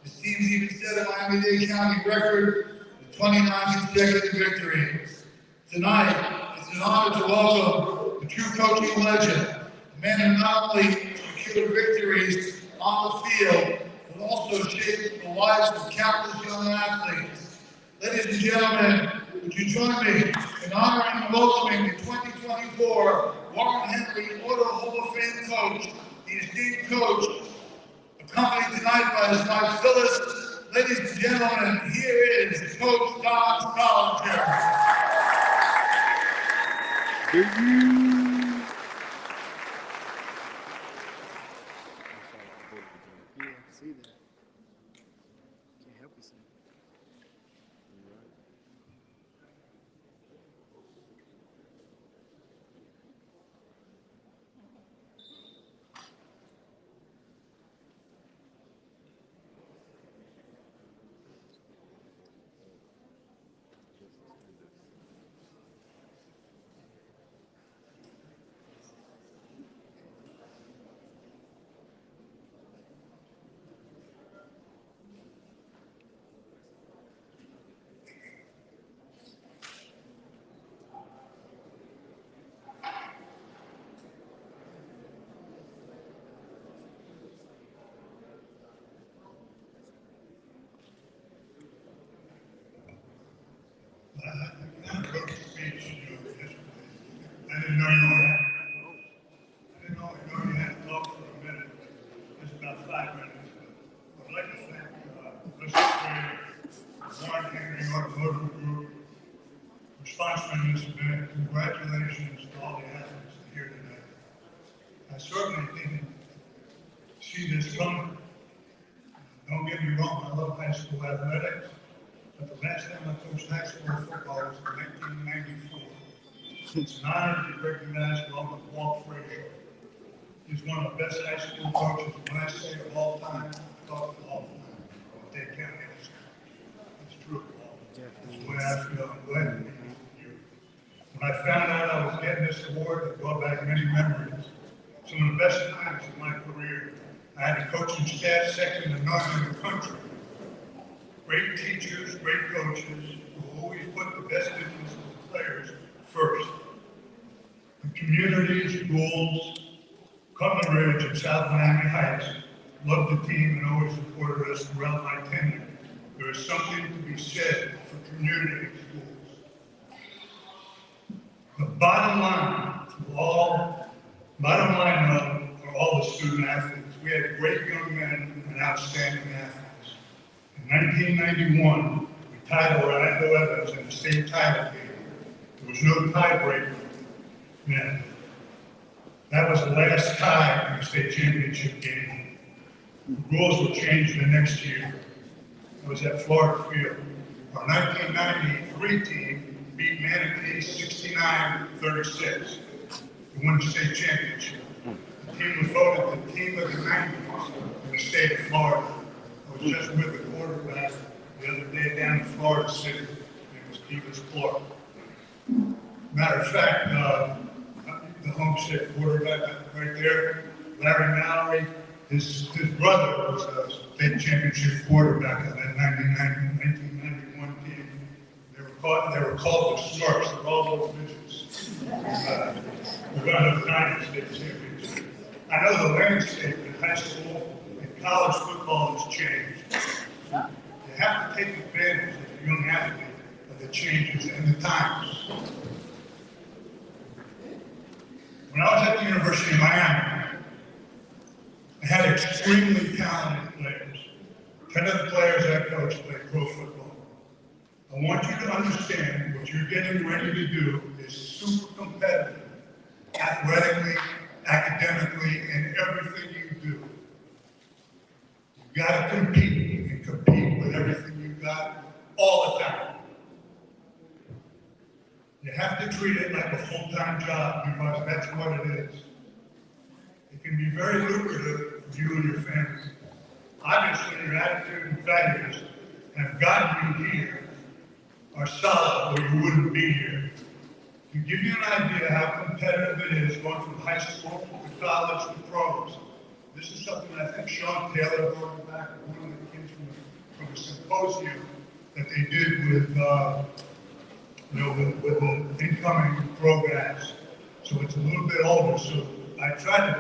A: His teams even set a Miami-Dade County record with 29 consecutive victories. Tonight, it's an honor to welcome the true coaching legend, the man who not only secured victories on the field, but also shaped the lives of countless young athletes. Ladies and gentlemen, would you join me in honoring and welcoming the 2024 Warren Henry Auto Hall of Fame coach, the esteemed coach, accompanied tonight by his wife Phyllis. Ladies and gentlemen, here is Coach Don Solinger.
H: Yeah, see that. Can't help yourself.
A: I didn't know you had to talk for a minute. It's about 5 minutes. But I'd like to thank Mr. Warren Henry Automotive Group for sponsoring this event. Congratulations to all the athletes here tonight. I certainly didn't see this coming. Don't get me wrong, I love high school athletics. But the last time I coached high school football was in 1994. It's an honor to be recognized along with Walt Frazier. He's one of the best high school coaches, when I say of all time, I'm talking all time. Dade County High School. It's true. That's the way I feel. I'm glad to be with you. When I found out I was getting this award, it brought back many memories. Some of the best times in my career. I had a coaching staff second to none in the country. Great teachers, great coaches, who always put the best interests of the players first. The community, schools, Cutler Ridge and South Miami Heights loved the team and always supported us throughout my tenure. There is something to be said for community schools. The bottom line for all the student athletes, we had great young men and outstanding athletes. In 1991, we tied Orlando Evans in the state title game. There was no tiebreaker then. That was the last tie in the state championship game. The rules were changed the next year. It was at Florida Field. Our 1993 team beat Manatee 69-36 to win the state championship. The team was voted the team of the 90s in the state of Florida. I was just with the quarterback the other day down in Florida City. It was Kevis Clark. Matter of fact, the Homestead quarterback right there, Larry Mallory, his brother was a state championship quarterback of that 1991 team. They were called the Smurfs of all those midgets. We got a 90 state championship. I know the landscape in high school and college football has changed. You have to take advantage as a young athlete of the changes and the times. When I was at the University of Miami, I had extremely talented players. 10 of the players I coached played pro football. I want you to understand what you're getting ready to do is super competitive, athletically, academically, and everything you do. You've got to compete and compete with everything you've got all the time. You have to treat it like a full-time job because that's what it is. It can be very lucrative for you and your family. Obviously, your attitude and values have gotten you here. are solid or you wouldn't be here. To give you an idea how competitive it is going from high school to college to pros, this is something I think Sean Taylor brought back with one of the kids from a symposium that they did with, with the incoming programs. So it's a little bit older. So I try to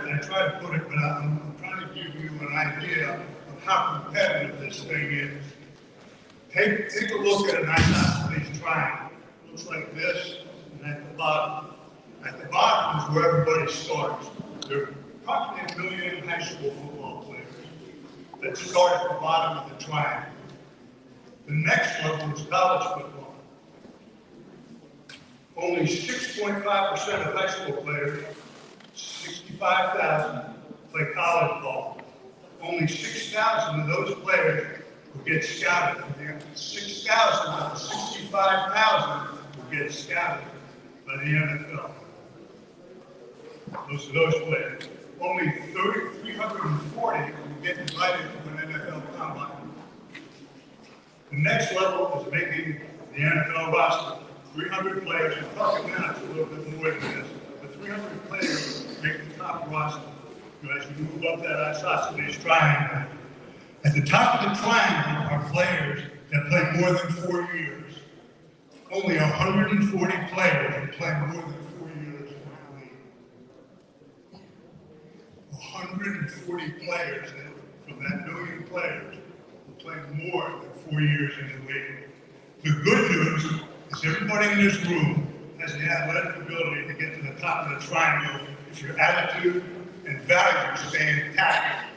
A: put it, but I'm trying to give you an idea of how competitive this thing is. Take a look at an isosceles triangle. It looks like this, and at the bottom. At the bottom is where everybody starts. There are approximately 1 million high school football players that start at the bottom of the triangle. The next level is college football. Only 6.5% of high school players, 65,000, play college ball. Only 6,000 of those players will get scouted for the 6,000 of the 65,000 will get scouted by the NFL. Those are those players. Only 340 will get invited to an NFL combine. The next level is making the NFL roster. 300 players, I'm talking now, it's a little bit more than this, but 300 players make the top roster. So as you move up that isosceles triangle, at the top of the triangle are players that play more than 4 years. Only 140 players that play more than 4 years in the league. 140 players from that 1 million players will play more than 4 years in the league. The good news is everybody in this room has the athletic ability to get to the top of the triangle if your attitude and values stay intact.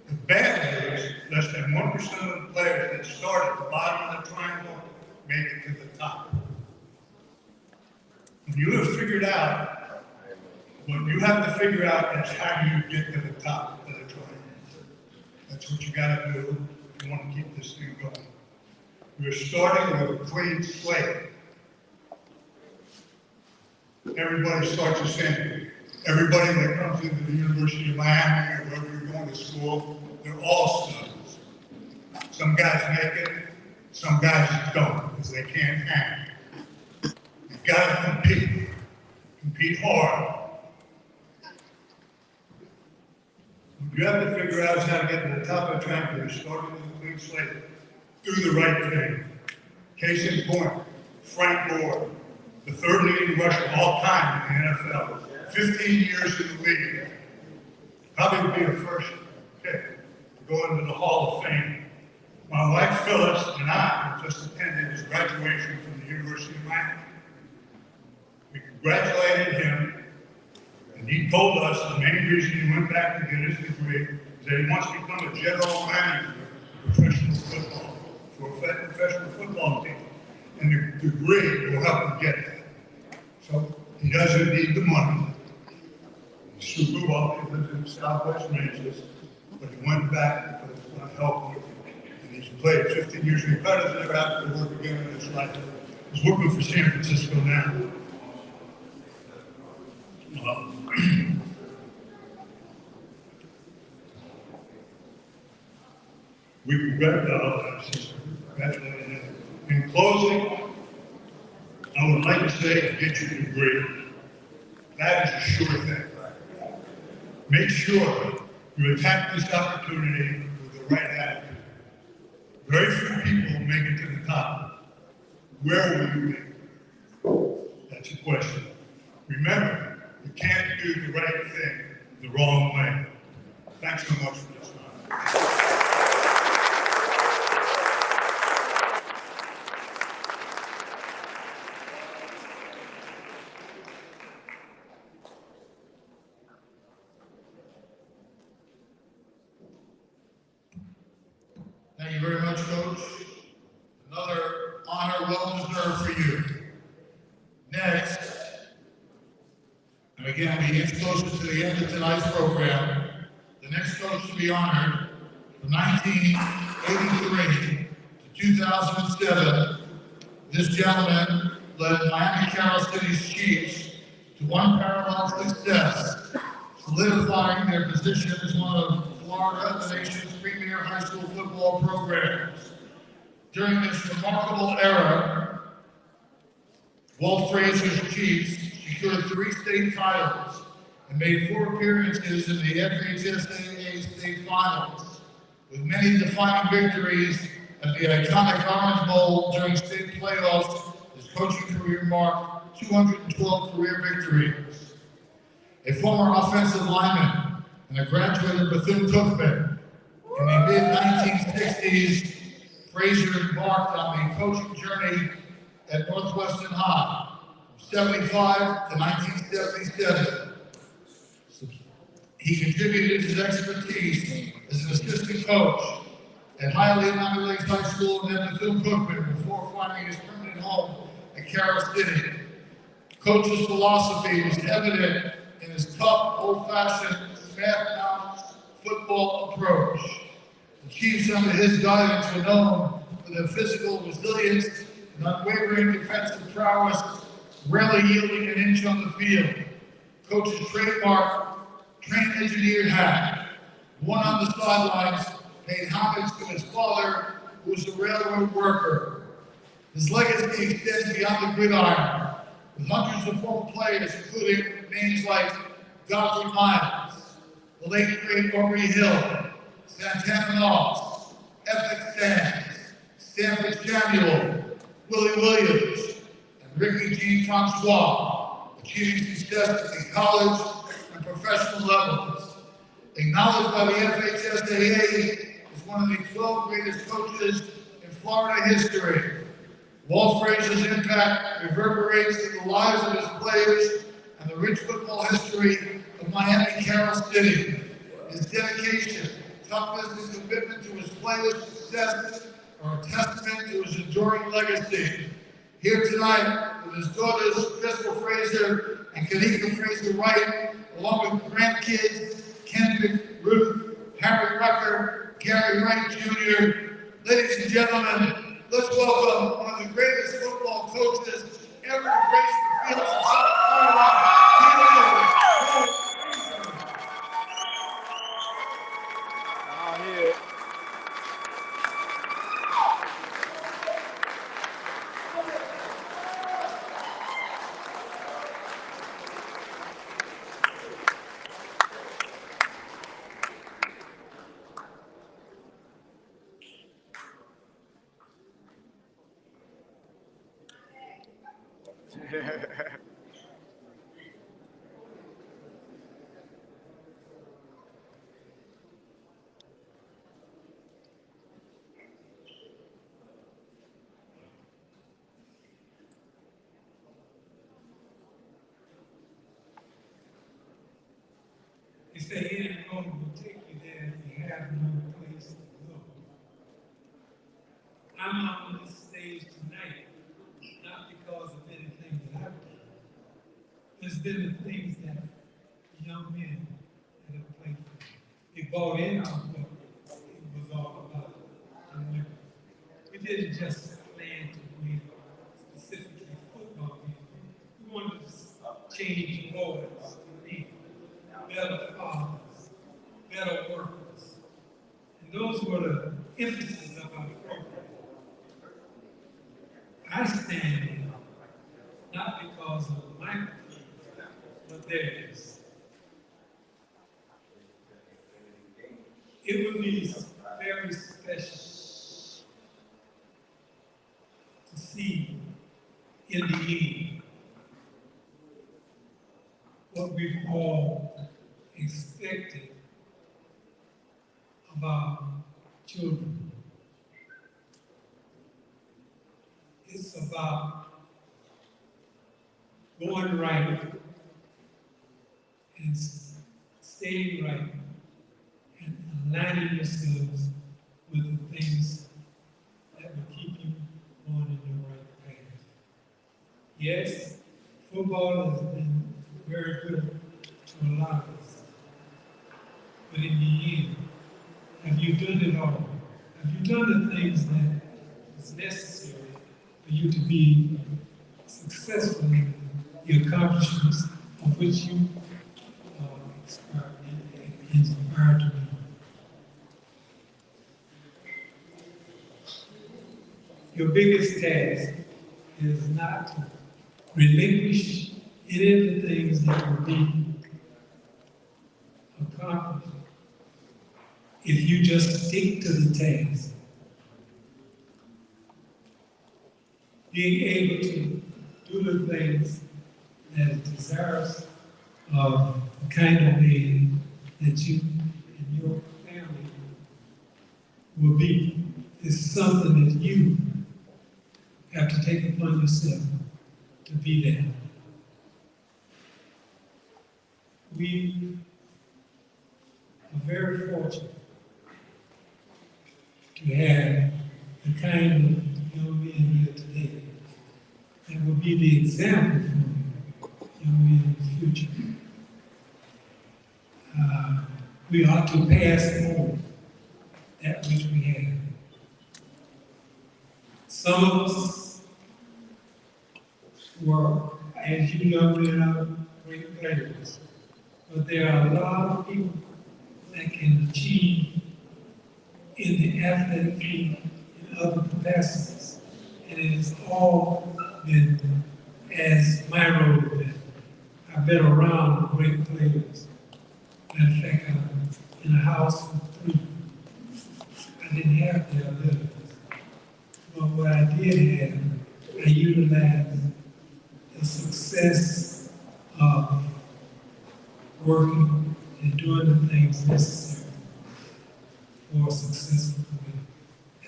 A: The bad news, less than 1% of the players that start at the bottom of the triangle make it to the top. When you have figured out, what you have to figure out is how do you get to the top of the triangle. That's what you gotta do if you want to keep this thing going. You're starting with a clean slate. Everybody starts the same. Everybody that comes into the University of Miami or wherever you're going to school, they're all studs. Some guys make it, some guys don't because they can't hang. You've got to compete hard. What you have to figure out is how to get to the top of the triangle. You're starting with a clean slate. Do the right thing. Case in point, Frank Gore, the third leading rusher of all time in the NFL, 15 years in the league, probably would be a first pick to go into the Hall of Fame. My wife Phyllis and I just attended his graduation from the University of Miami. We congratulated him, and he told us the main reason he went back to get his degree is that he wants to become a general manager of professional football. For a professional football team, and the degree will help him get that. So he doesn't need the money. He's super wealthy, lives in the Southwest ranges, but he went back because it's going to help him. And he's played 15 years, and he probably doesn't ever have to work again in his life. He's working for San Francisco now. We congratulate him. In closing, I would like to say, get your degree. That is a sure thing. Make sure you attack this opportunity with the right attitude. Very few people make it to the top. Where will you be? That's the question. Remember, you can't do the right thing the wrong way. Thanks so much for this time. Thank you very much, Coach. Another honor well deserved for you. Next, and again, we get closer to the end of tonight's program, the next coach to be honored from 1983 to 2007, this gentleman led Miami Carroll City's Chiefs to unparalleled success, solidifying their position as one of Florida, the nation's premier high school football programs. During this remarkable era, Walt Frazier's Chiefs secured 3 state titles and made 4 appearances in the FHSAA state finals, with many defining victories at the iconic Orange Bowl during state playoffs. His coaching career marked 212 career victories. A former offensive lineman and a graduate of Bethune-Cookman, in the mid-1960s, Frazier embarked on a coaching journey at Northwestern High from 75 to 1977. He contributed his expertise as an assistant coach at Hialeah Lakes High School and then Bethune-Cookman before finding his permanent home at Carroll City. Coach's philosophy was evident in his tough, old-fashioned, smash-mouth football approach. The Chiefs, under his guidance, were known for their physical resilience and unwavering defensive prowess, rarely yielding an inch on the field. Coach's trademark train engineer hat, worn on the sidelines, paid homage to his father, who was a railroad worker. His legacy extends beyond the gridiron, with hundreds of former players, including names like Godfrey Miles, the late great Aubrey Hill, Santana Moss, Ethic Sands, Stanford Samuel, Willie Williams, and Ricky G. Francois, achieving success at the college and professional levels. Acknowledged by the FHSAA as one of the 12 greatest coaches in Florida history. Walt Frazier's impact reverberates in the lives of his players and the rich football history of Miami Carroll City. His dedication, toughness, and commitment to his players' success are a testament to his enduring legacy. Here tonight with his daughters, Crystal Frazier and Kanika Frazier Wright, along with grandkids, Kendrick, Ruth, Harry Rucker, Gary Wright Jr. Ladies and gentlemen, let's welcome one of the greatest football coaches ever to grace the fields of South Florida,
F: Out here.
B: They say any road will take you there if you have no place to go. I'm on this stage tonight, not because of anything that I've done. There's been the things that young men that have played for. They bought in on what it was all about. And we didn't just plan to win specifically football games. We wanted to change boys, better fathers, better workers. And those were the emphasis of our program. I stand not because of my creed, but theirs. It would be very special to see in the end what we've all expected of our children. It's about going right and staying right and aligning yourselves with the things that will keep you on in the right path. Yes, football has been very good to a lot of us. But in the end, have you done it all? Have you done the things that is necessary for you to be successful in the accomplishments of which you inspired to be?
I: your biggest task is not to relinquish any of the things that will be accomplished if you just stick to the task. Being able to do the things that is desirous of the kind of man that you and your family will be is something that you have to take upon yourself to be that. We are very fortunate to have the kind of young men here today that will be the example for young men in the future. We ought to pass on that which we have. Some of us were, as you young men, are great players, but there are a lot of people that can achieve in the athletic field in other capacities. And it has all been as my role has been. I've been around great players. Matter of fact, I'm in a house with 3. I didn't have their abilities. But what I did have, I utilized the success of working and doing the things necessary for a successful career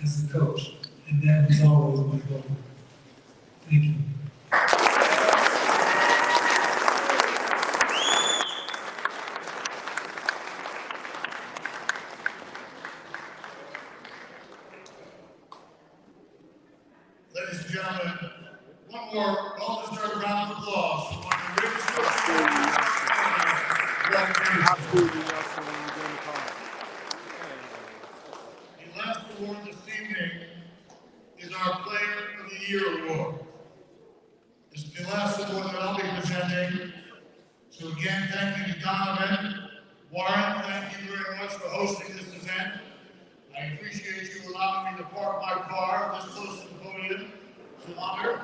I: as a coach. And that was always my goal. Thank you.
A: Ladies and gentlemen, one more well-deserved round of applause for one of the greatest
F: How school you yesterday when you in the car?
A: The last award this evening is our Player of the Year award. This is the last award that I'll be presenting. So again, thank you to Donovan. Warren, thank you very much for hosting this event. I appreciate you allowing me to park my car this close to the podium. It's an honor.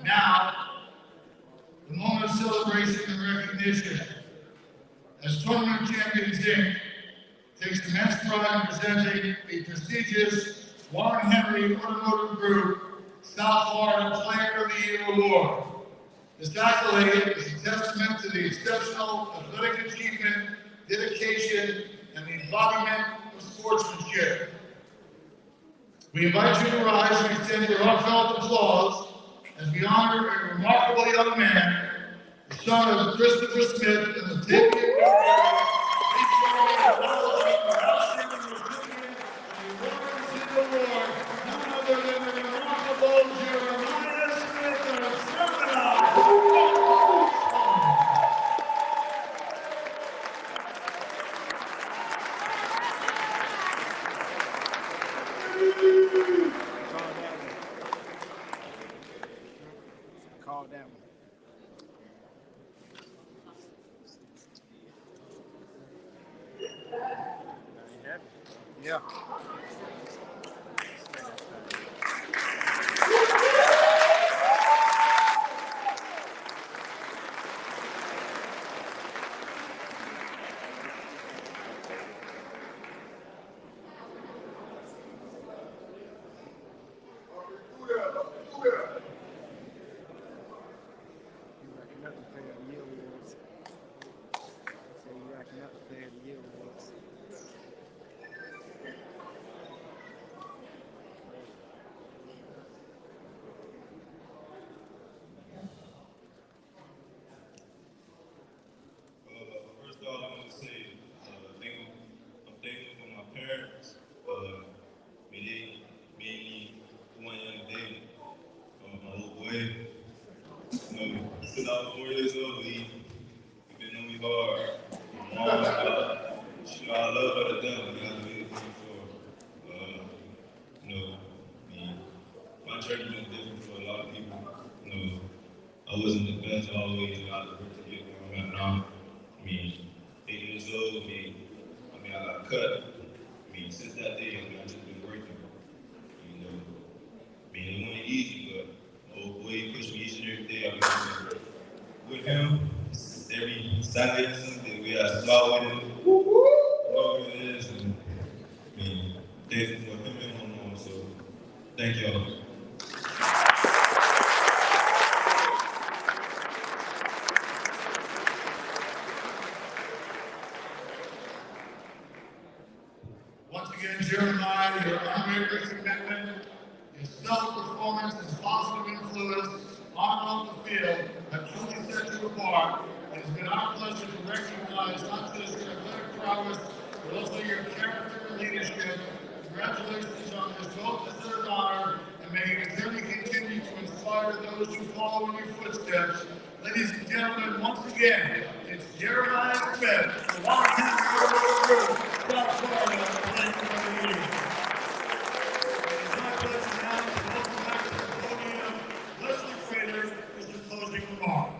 A: Now, the moment of celebration and recognition. As Tournament Champions Inc. takes immense pride in presenting the prestigious Warren Henry Automotive Group South Florida Player of the Year Award. This accolade is a testament to the exceptional athletic achievement, dedication, and the embodiment of sportsmanship. We invite you to rise and extend your heartfelt applause as we honor a remarkable young man, the son of Christopher Smith and the Tapia area. Please join me in acknowledging the outstanding recipient of the Warren Award, none other than the remarkable Jeremiah Smith of Seminole.
F: Call that one. Yeah.
J: First of all, I want to say I'm thankful for my parents. They made me who I am today. My little boy, since I was 4 years old, he been on me hard. My mom, I love her to death. I do anything for her. My church has been different for a lot of people. I wasn't the best always. I had to work to get where I'm at now. 8 years old, I got cut. Since that day, I've just been working. Sunday, something we are small with it. You know what it is, and I mean, thankful for him and my mom. So thank y'all.
A: Once again, Jeremiah, your unwavering commitment, your stellar performance, and positive influence on the field have truly set you apart. It has been our pleasure to recognize not just your athletic prowess, but also your character and leadership. Congratulations on this well-deserved honor, and may your journey continue to inspire those who follow in your footsteps. Ladies and gentlemen, once again, it's Jeremiah Smith, the Washington Group, South Florida, playing for the year. It's my pleasure now to welcome back to the podium Leslie Frater for some closing remarks.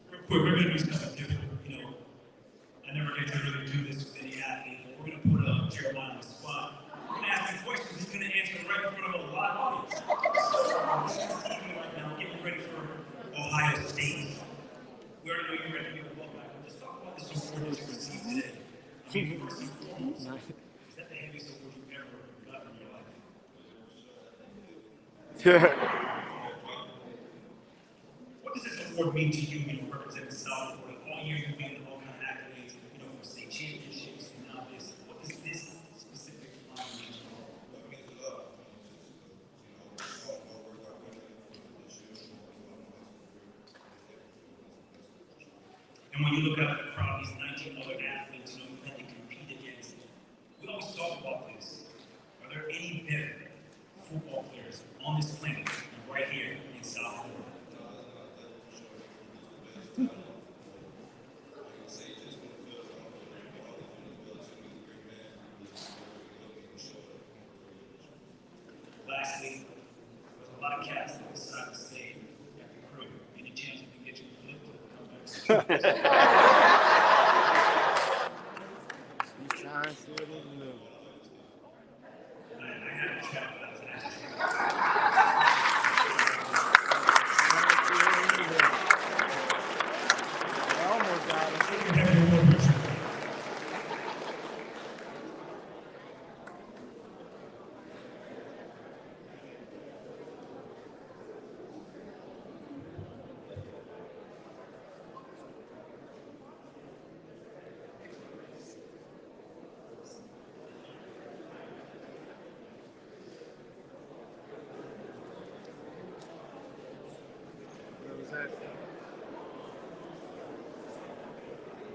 C: Real quick, we're going to do something different. You know, I never get to really do this with any athlete, but we're going to put Jeremiah on the spot. We're going to ask him questions. He's going to answer right in front of a live audience. Right now, getting ready for Ohio State. We already know you're ready to give a ball back. Let's talk about this award that you received today. I mean, first and foremost, is that the heaviest award you've ever gotten in your life? What does this award mean to you, representing South Florida? All year you've been all kind of accolades, for state championships and now this. What does this specific honor mean to you? And when you look at the crowd, these 19 other athletes, that they compete against, we always talk about this. Are there any better football players on this planet than right here in South Florida? Lastly, there's a lot of cats that decide to stay at the crib. Any chance we can get you flipped to come back?
F: You trying to see it in the middle.
C: I had a chat with that.
F: I almost got it. What was that?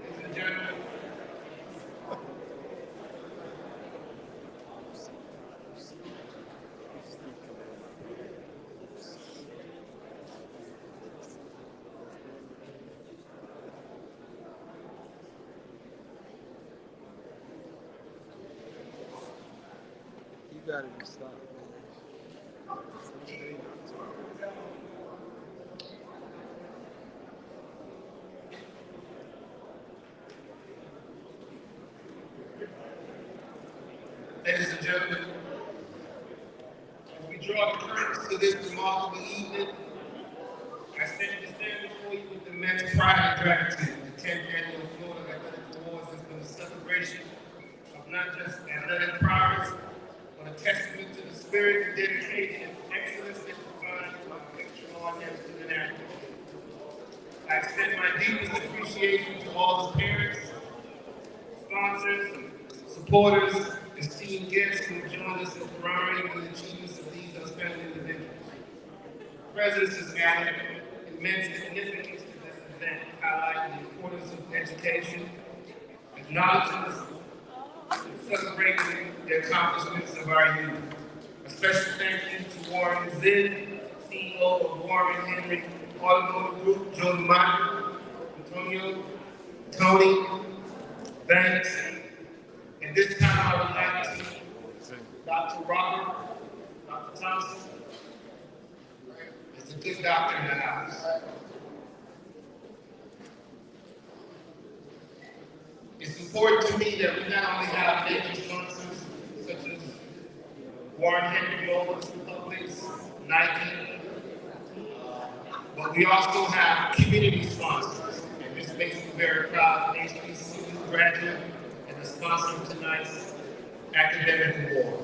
E: Ladies and gentlemen,
F: You gotta be stopped.
E: ladies and gentlemen, as we draw the curtains to this remarkable evening, I stand before you with immense pride and gratitude. The 10th Annual Florida Athletic Awards has been a celebration of not just athletic prowess, but a testament to the spirit, dedication, and excellence that defines our extraordinary student athletes. I extend my deepest appreciation to all the parents, sponsors, supporters, esteemed guests who have joined us in commemorating the achievements of these outstanding individuals. The presence has added immense significance to this event, highlighting the importance of education, acknowledging and celebrating the accomplishments of our youth. A special thank you to Warren Zinn, CEO of Warren Henry Automotive Group, Joe DiMaggio, Antonio, Tony, Banks, and this time I would like to Dr. Robert, Dr. Thompson, is a good doctor in the house. It's important to me that we not only have major sponsors such as Warren Henry Motors, Publix, Nike, but we also have community sponsors, and this makes me very proud. HBCU graduate and the sponsor of tonight's academic award.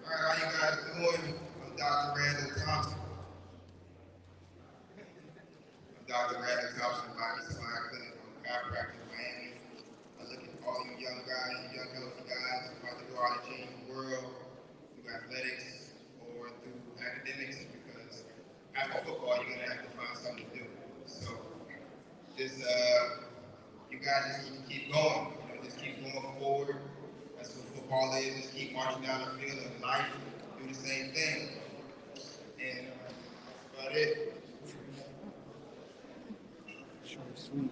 D: All right, how you guys doing? I'm Dr. Randall Thompson. Dr. Randall Thompson, Body Spine Clinic on Chiropractic in Miami. I look at all you young guys, you young healthy guys about to go out and change the world through athletics or through academics, because after football you're gonna have to find something to do. So just you guys just need to keep going. You know, just keep going forward. That's what football is. Just keep marching down the field in life, do the same thing. And that's about it.
F: Short, sweet.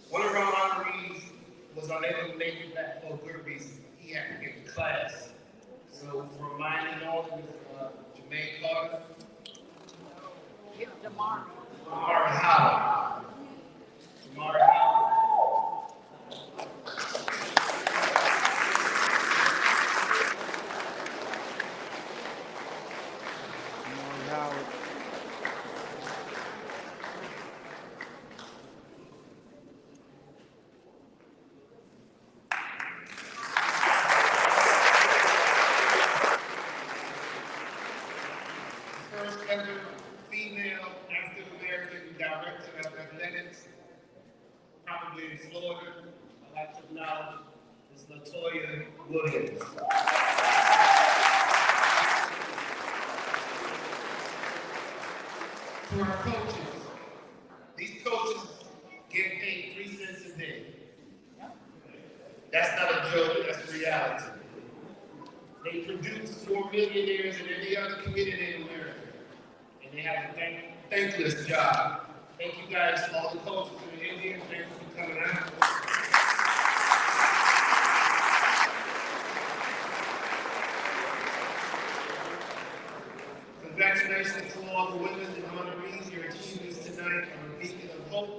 E: One of our honorees was unable to make it back for a good reason. He had to get to class. So from Miami North, Jermaine Carter. Damari Howard. Damari Howard. First ever female African-American director of athletics, probably in Florida. I'd like to acknowledge Ms. LaToya Williams. To our coaches, these coaches get paid 3 cents a day. That's not a joke, that's reality. They produce more millionaires than any other community in America. And they have a thankless job. Thank you guys, all the coaches and the Indians. Thank you for coming out. Congratulations to all the women and honorees. Your achievements tonight are a beacon of hope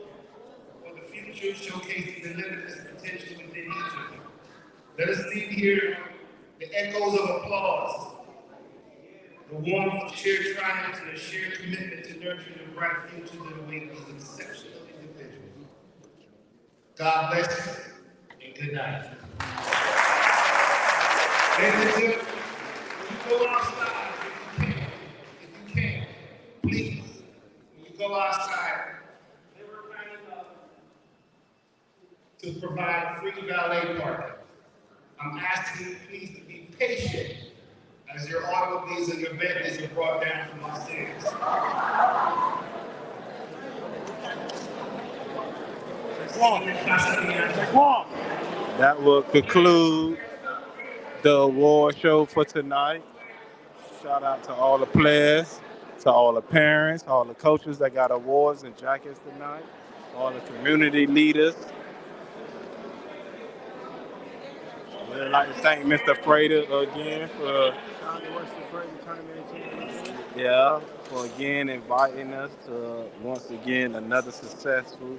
E: for the future, showcasing the limitless potential within each of you. Let us leave here the echoes of applause, the warmth of shared triumphs, and a shared commitment to nurturing a bright future that await these exceptional individuals. God bless you, and good night. Ladies and gentlemen, when you go outside, if you can, please, when you go outside, they were kind enough to provide free valet parking. I'm asking you please to be patient as your automobiles and your Bentleys are brought down from upstairs.
F: That will conclude the award show for tonight. Shout out to all the players, to all the parents, all the coaches that got awards and jackets tonight, all the community leaders. I'd like to thank Mr. Frater again for for again inviting us to once again another successful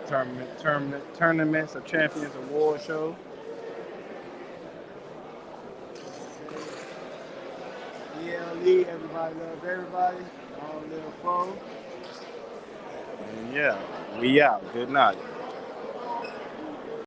F: Tournaments of Champions award show. Lee, everybody loves everybody. All little foe. And yeah, we out. Good night.